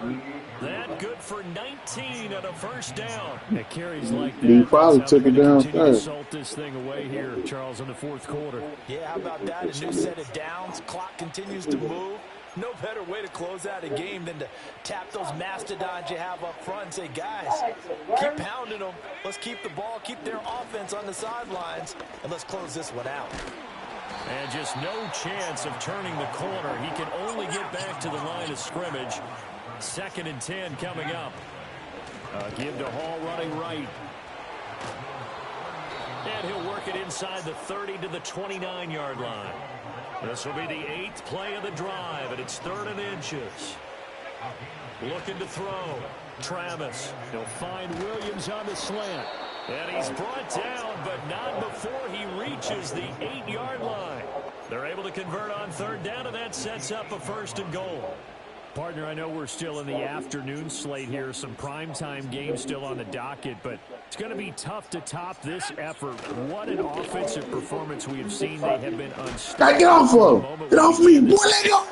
That good for 19 at a first down. It carries like that. He probably took it down first. Salt this thing away here, Charles, in the 4th quarter. Yeah, how about that? A new set of downs. Clock continues to move. No better way to close out a game than to tap those mastodons you have up front and say, guys, keep pounding them. Let's keep the ball, keep their offense on the sidelines, and let's close this one out. And just no chance of turning the corner. He can only get back to the line of scrimmage. 2nd and 10 coming up. Give to Hall running right. And he'll work it inside the 30 to the 29-yard line. This will be the 8th play of the drive, and it's 3rd and inches. Looking to throw. Travis. He'll find Williams on the slant. And he's brought down, but not before he reaches the 8-yard line. They're able to convert on 3rd down, and that sets up a 1st and goal. Partner, I know we're still in the afternoon slate here. Some primetime games still on the docket, but it's going to be tough to top this effort. What an offensive performance we have seen. They have been unstoppable. Get off of him. Get off me. Boy, let go.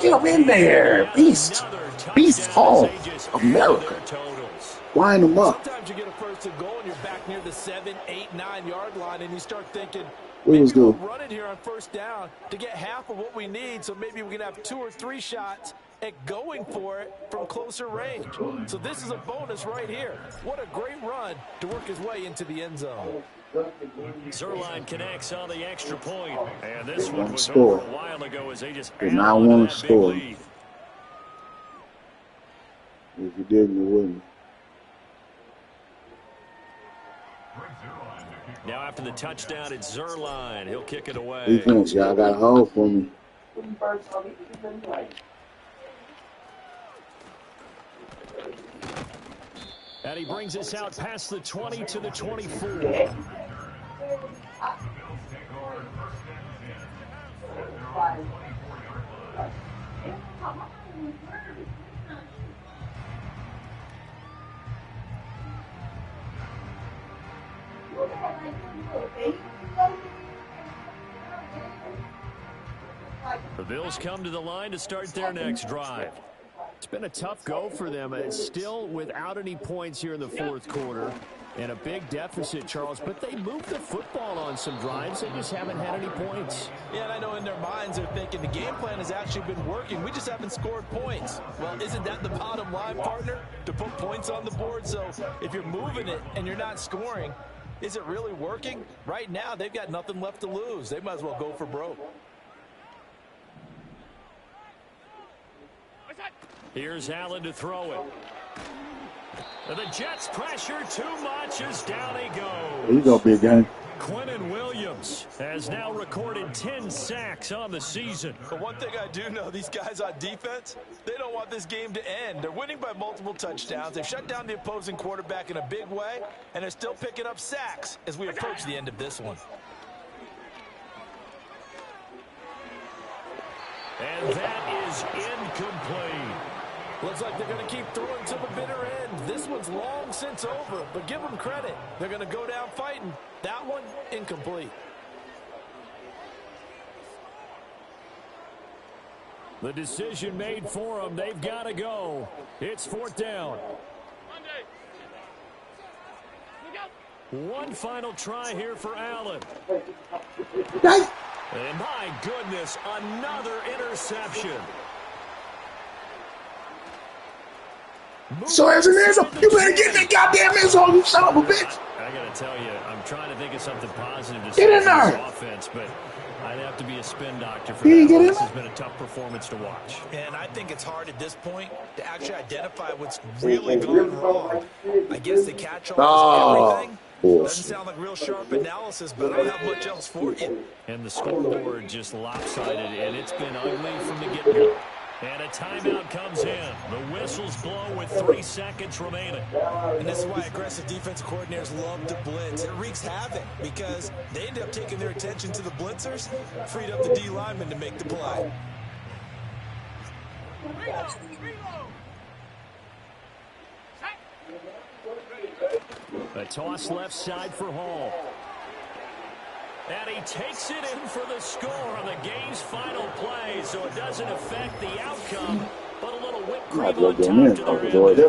Get him in there. Beast. Beast Hall. America. Wind him up. Sometimes you get a 1st and goal and you're back near the 7, 8, 9-yard line, and you start thinking, We was we'll good. run it here on 1st down to get half of what we need, so maybe we can have 2 or 3 shots at going for it from closer range. So this is a bonus right here. What a great run to work his way into the end zone. Zerline connects on the extra point, and this one was Score. over a while ago as they just Did held not on to want that to big score. lead. If you didn't, you wouldn't. Now after the touchdown, it's Zerline. He'll kick it away. Defense, y'all got a hold for me. And he brings us out past the 20 to the 24. The Bills come to the line to start their next drive. It's been a tough go for them. It's still without any points here in the fourth quarter. And a big deficit, Charles, but they moved the football on some drives. They just haven't had any points. Yeah, and I know in their minds they're thinking the game plan has actually been working. We just haven't scored points. Well, isn't that the bottom line, partner? To put points on the board? So if you're moving it and you're not scoring, is it really working? Right now, they've got nothing left to lose. They might as well go for broke. Here's Allen to throw it. And the Jets pressure too much as down he goes. There you go, big game. Quinnen Williams has now recorded 10 sacks on the season. But one thing I do know, these guys on defense, they don't want this game to end. They're winning by multiple touchdowns. They've shut down the opposing quarterback in a big way, and they're still picking up sacks as we approach the end of this one. And that is incomplete. Looks like they're going to keep throwing to the bitter end. This one's long since over, but give them credit. They're going to go down fighting. That one, incomplete. The decision made for them. They've got to go. It's fourth down. One final try here for Allen. And my goodness, another interception. So as an answer, you better get that goddamn end zone, you son of a bitch. I got to tell you, I'm trying to think of something positive to Get say in there. this offense, but I'd have to be a spin doctor for that. This has been a tough performance to watch. And I think it's hard at this point to actually identify what's really going wrong. I guess the catch-all is everything. Doesn't sound like real sharp analysis, but I don't have much else for you. And the scoreboard just lopsided, and it's been ugly from the get-go. And a timeout comes in. The whistles blow with 3 seconds remaining. And this is why aggressive defensive coordinators love to blitz. It wreaks havoc because they end up taking their attention to the blitzers, freed up the D lineman to make the play. A toss left side for Hall. And he takes it in for the score on the game's final play, so it doesn't affect the outcome, but a little whipped cream on top to their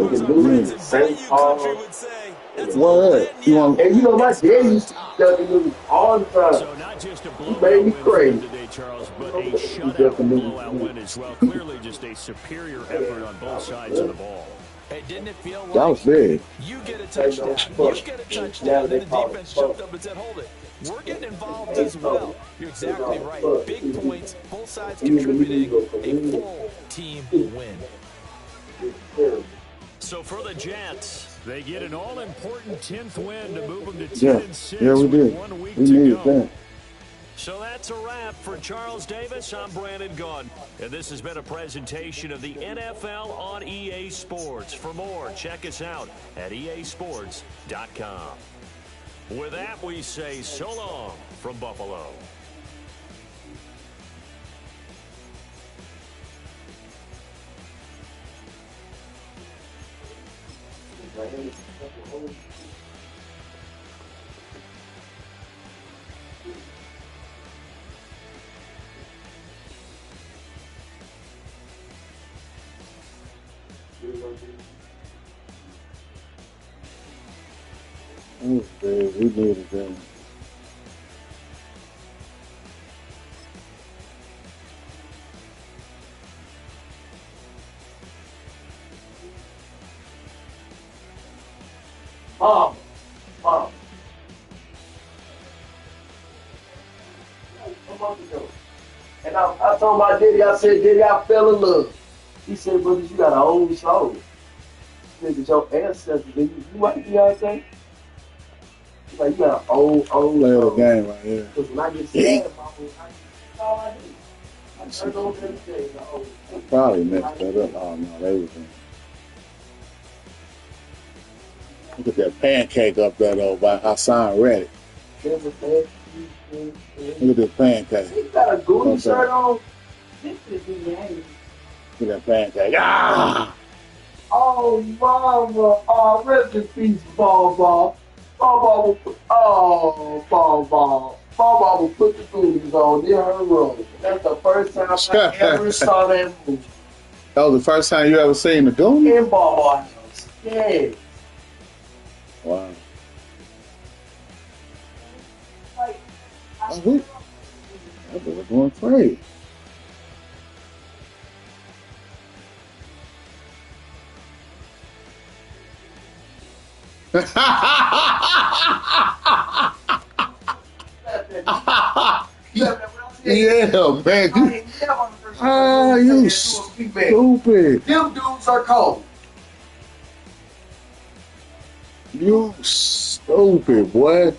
What? You want? And you know my dad used to tell me all the time. So not just a blowout made me win crazy. today, Charles, but a shutout blowout win as well. Clearly just a superior effort on both sides of the ball. Hey, didn't it feel like That was big. you get a touchdown, you get a touchdown, and the defense jumped up and said, hold it. We're getting involved as well. You're exactly right. Big points, both sides contributing, a full team win. So for the Jets, they get an all-important 10th win to move them to 10-6 Yeah, we with did. 1 week We to needed go. that. So that's a wrap for Charles Davis. I'm Brandon Gunn. And this has been a presentation of the NFL on EA Sports. For more, check us out at easports.com. With that, we say so long from Buffalo. We needed that. Mom. And I told my daddy, I said, Daddy, I fell in love. He said, brother, you got an old soul. Nigga, your ancestors, you might be out there. He's like, you got an old Play the soul. game right here. Because when I get sad about it, that's all I do. I turn over everything. Probably messed that up. Oh, no, they was in. Look at that pancake up there, though, by Hassan Reddick. Look at this pancake. He got a Goody shirt on. Look at that pancake. Ah! Oh, mama. Oh, rest in peace, Ball. Ball will put the booties on near her road. That's the first time I ever saw that movie. That was the first time you ever seen the Goonies? In Ball House. Yeah. Wow. Like, Oh, we, that boy going crazy. Yeah, man. You stupid. Them dudes are cold. You stupid, boy.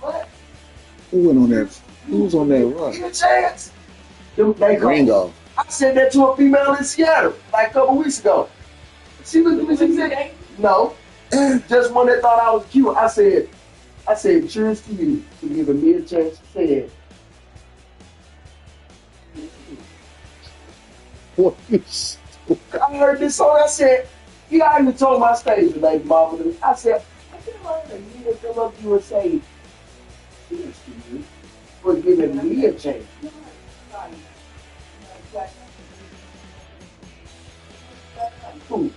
What? Who went on that? Who was on that run? Give a chance. Them, they cold. Ringo. I said that to a female in Seattle like a couple weeks ago. She looked at me and said, no. Just one that thought I was cute. I said, cheers to you for giving me a chance to say it. What you stupid. I heard this song. I said, I even told my stage lady mama. I said, I feel like I need to come up to you and say, cheers to you for giving me a chance. Cool.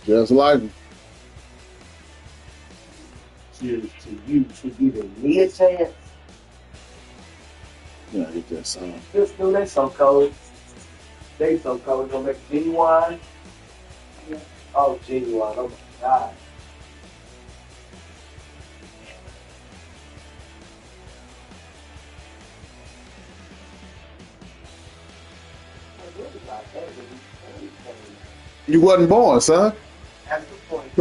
Just like him. Cheers to you for giving me a chance. Yeah, get that song. This dude, they so cold. They so cold. Gonna make genuine. Oh, genuine. Oh my God. You wasn't born, son. That's the point.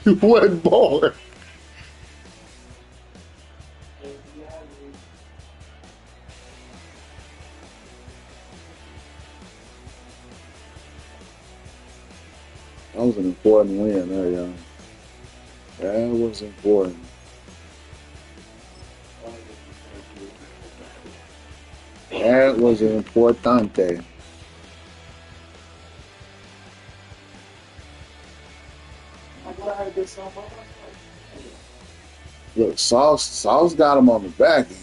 You wasn't born. That was an important win there, y'all. That was important. That was importante. Look, Sauce got him on the back end.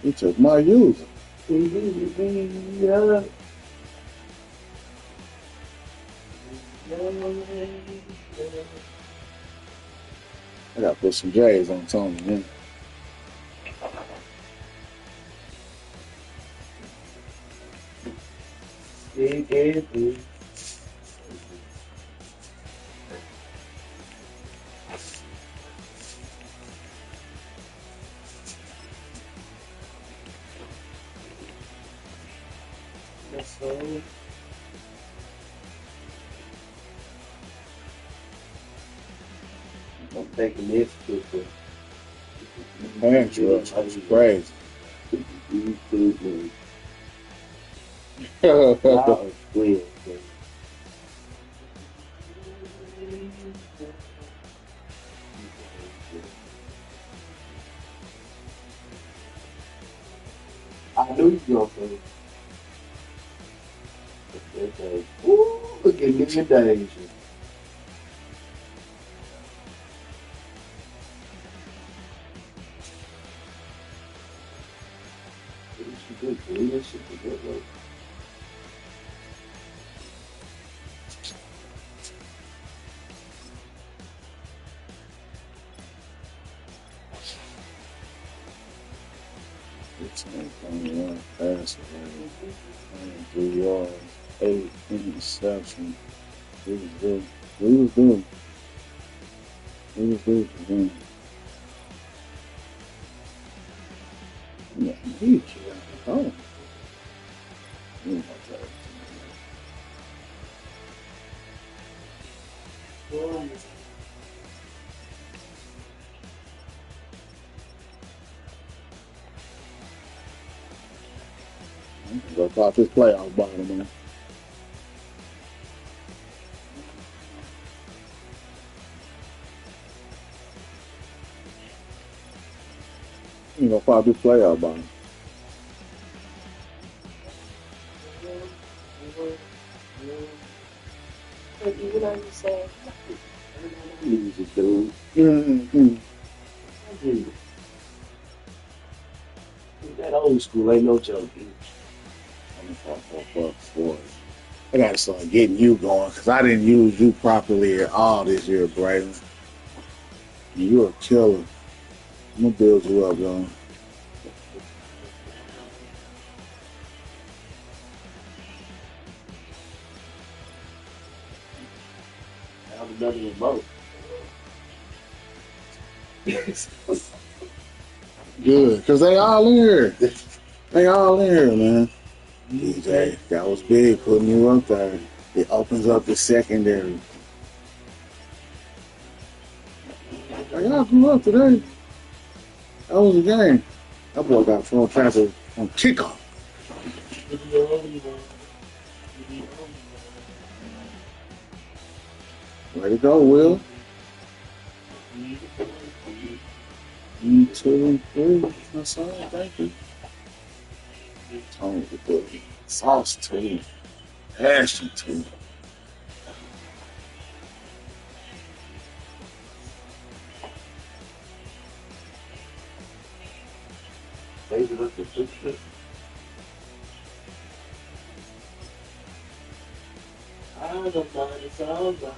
He took my user. I gotta put some J's on Tony, man. I'm taking this picture. Man, that was crazy. That was weird. I knew you were going to say, ooh, look at me in danger. This should be good, look. It's 21 passes, 3 yards, 8 interceptions. We was good. We was good for him. Yeah, he oh. Go pop this playoff bottom, man. You gonna pop this playoff bottom. Music, dude. Mm-hmm. That old school ain't no joke, dude. I gotta start getting you going because I didn't use you properly at all this year, Braylon. You're a killer. I'm gonna build you up, young. Have another remote. Good, because they all in here. They all in here, man. DJ, that was big putting you up there. It opens up the secondary. Y'all grew up today. That was a game. That boy got full traffic on kickoff. Way to go, Will. 2 and 3. That's all. Thank you. Tony the good. Sauce too. Passion too. Maybe look at this. I don't know, it's all right.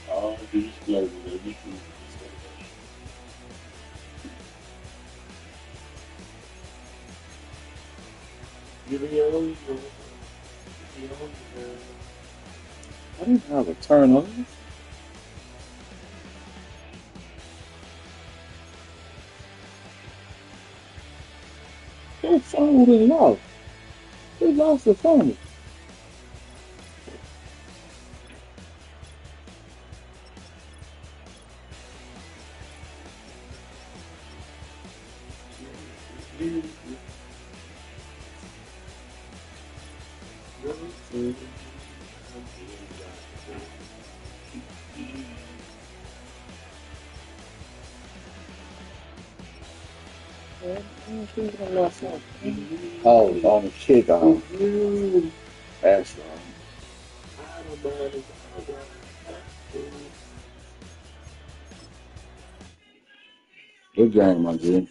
All these flavors that we choose. I didn't have a turnover. They fumbled and lost. They lost the fumble. Oh, on the kickoff. That's wrong. Good game, my dude.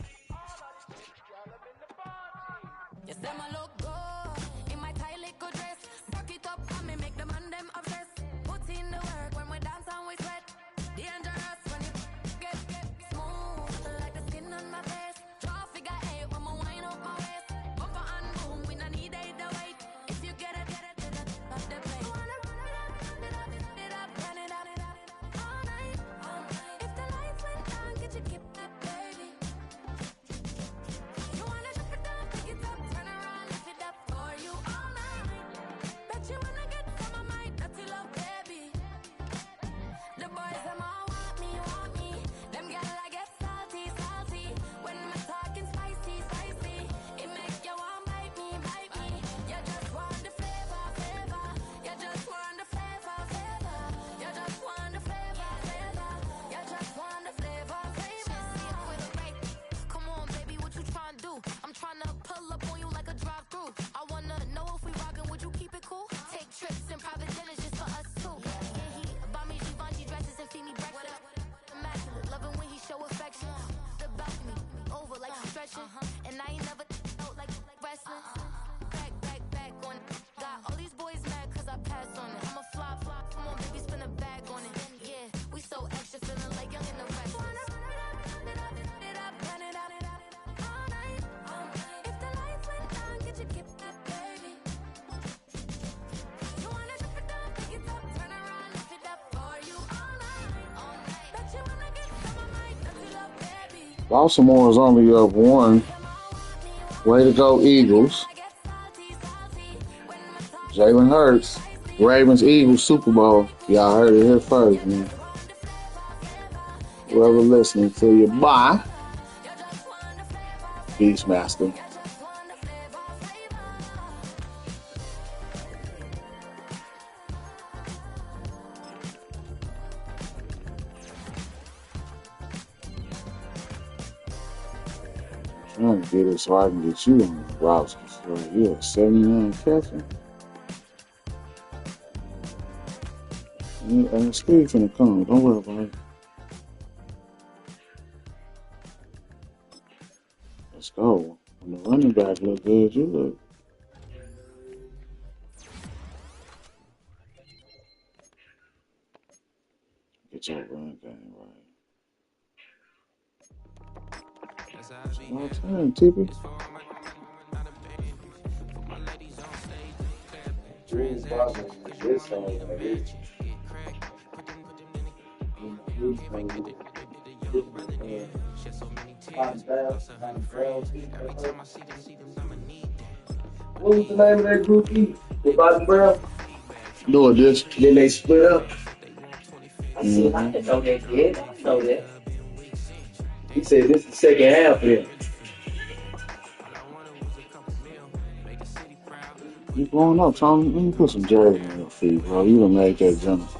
And I ain't never felt like wrestling. Back on it. Got all these boys mad cause I passed on it. I'm a flop. Come on, baby, spin a bag on it. Yeah, we so extra, feeling like young in the rest. If the lights went down, get your kip up, baby. You wanna drop it down, pick it up, turn around, lift it up for you all night. Bet you wanna get some of my dirty love, baby. Baltimore is only up 1. Way to go, Eagles. Jalen Hurts. Ravens, Eagles, Super Bowl. Y'all heard it here first, man. Whoever listening to you, bye. Beastmaster. get it so I can get you on the roster. So yeah, 79 catching. And Steve's gonna come. Don't worry about it. Let's go. When the running back look good, you look. Get your run game right. All time, Tippy. This song right here. What was the name of that group? With Bobby Brown? No, this. Then they split up. I said, I didn't know that yet. I didn't know that. He said this is the second half here. You growing up, Tommy? Let me put some jazz in your feet, bro. You done made that jump.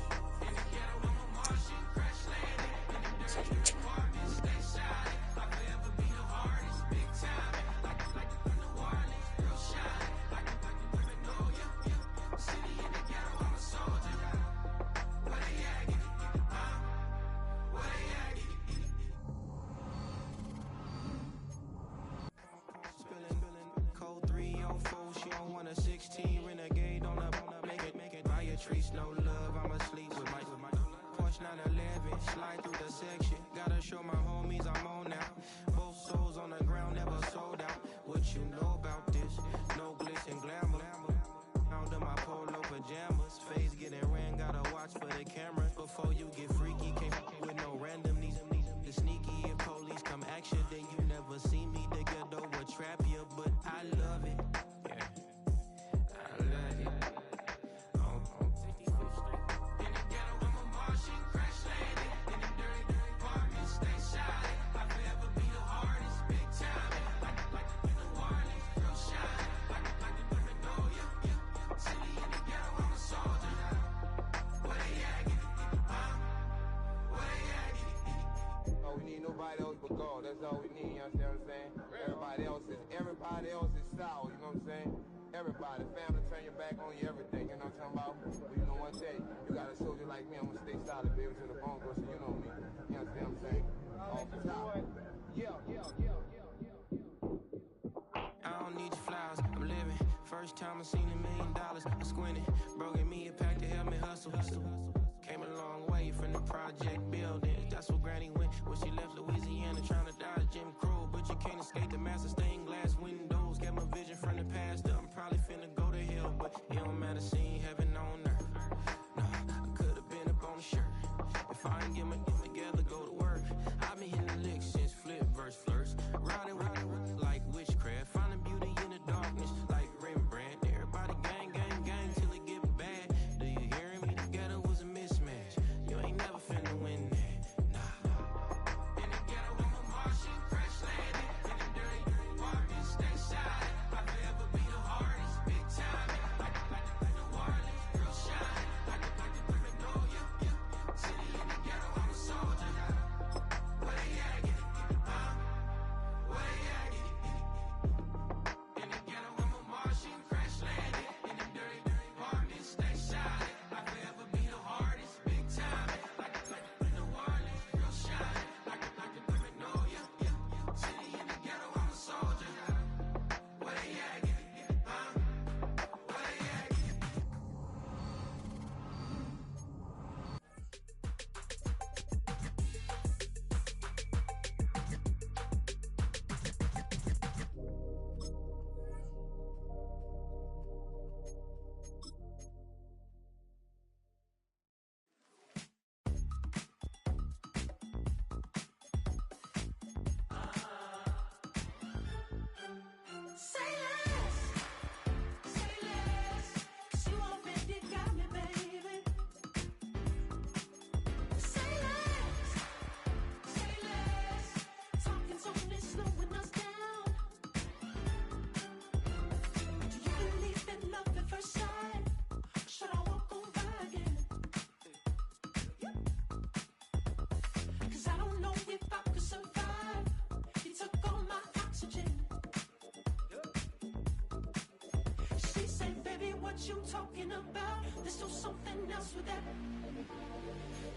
what you talking about. Let's do something else with that.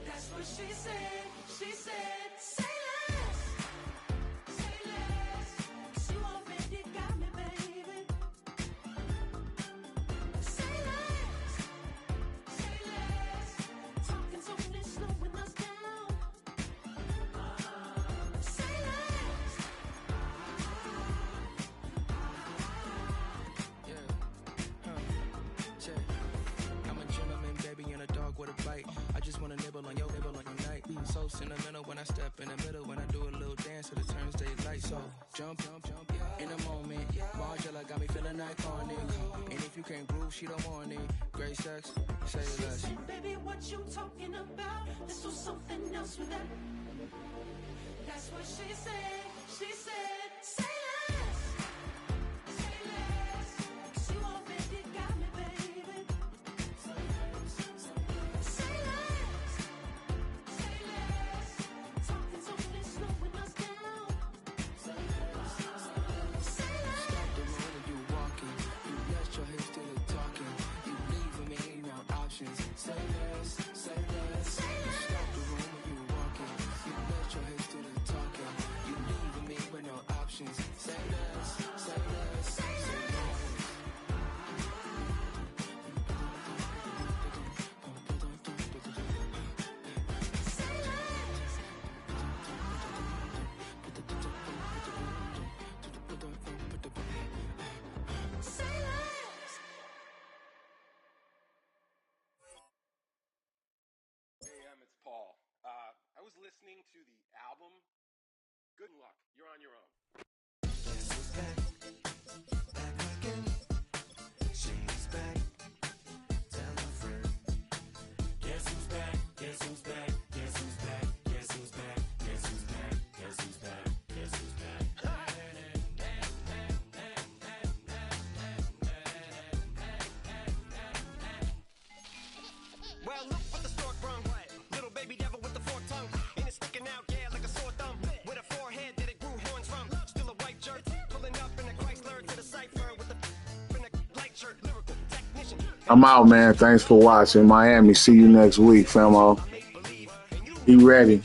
That's what she said. She said, say less. Say less. 'Cause you already got me, baby. Say less. Say less. Talking so fast, slowing us down. Say less. I'm a gentleman, baby, and a dog with a bite. I just wanna nibble on your night. So sentimental when I step in the middle. When I do a little dance, till it turns daylight. So jump, in a moment. Margella got me feeling iconic. And if you can't groove, she don't want it. Great sex, say less. Baby, what you talking about? Let's do something else with that. That's what she said. She said, say less. Say less. 'Cause you already got me, baby. Say less. Say less. Talking so fast, slowing us down. Say less. Say less. Stop the road when you walking. You let your hips do the talking. You leaving me no options. Say less, say less. You stop the room when you walking. You let your hips do the talking. You leaving me with no options. Say less, say less, say less. Hey, it's Paul. I was listening to the album. Good luck. You're on your own. Guess who's back? Back again. She's back. Tell a friend. Guess who's back? Guess who's back? Guess who's back? Guess who's back? Guess who's back? Guess who's back? Guess who's back? Well, look what the stork brung. Little baby devil with the forked tongue. And it's sticking out, yeah, like a sore thumb. With a forehead that it grew horns from. Still a white jerk. Pulling up in a Chrysler to the cipher with the in a light shirt. Lyrical technician. I'm out, man. Thanks for watching. Miami. See you next week, famo. Be ready.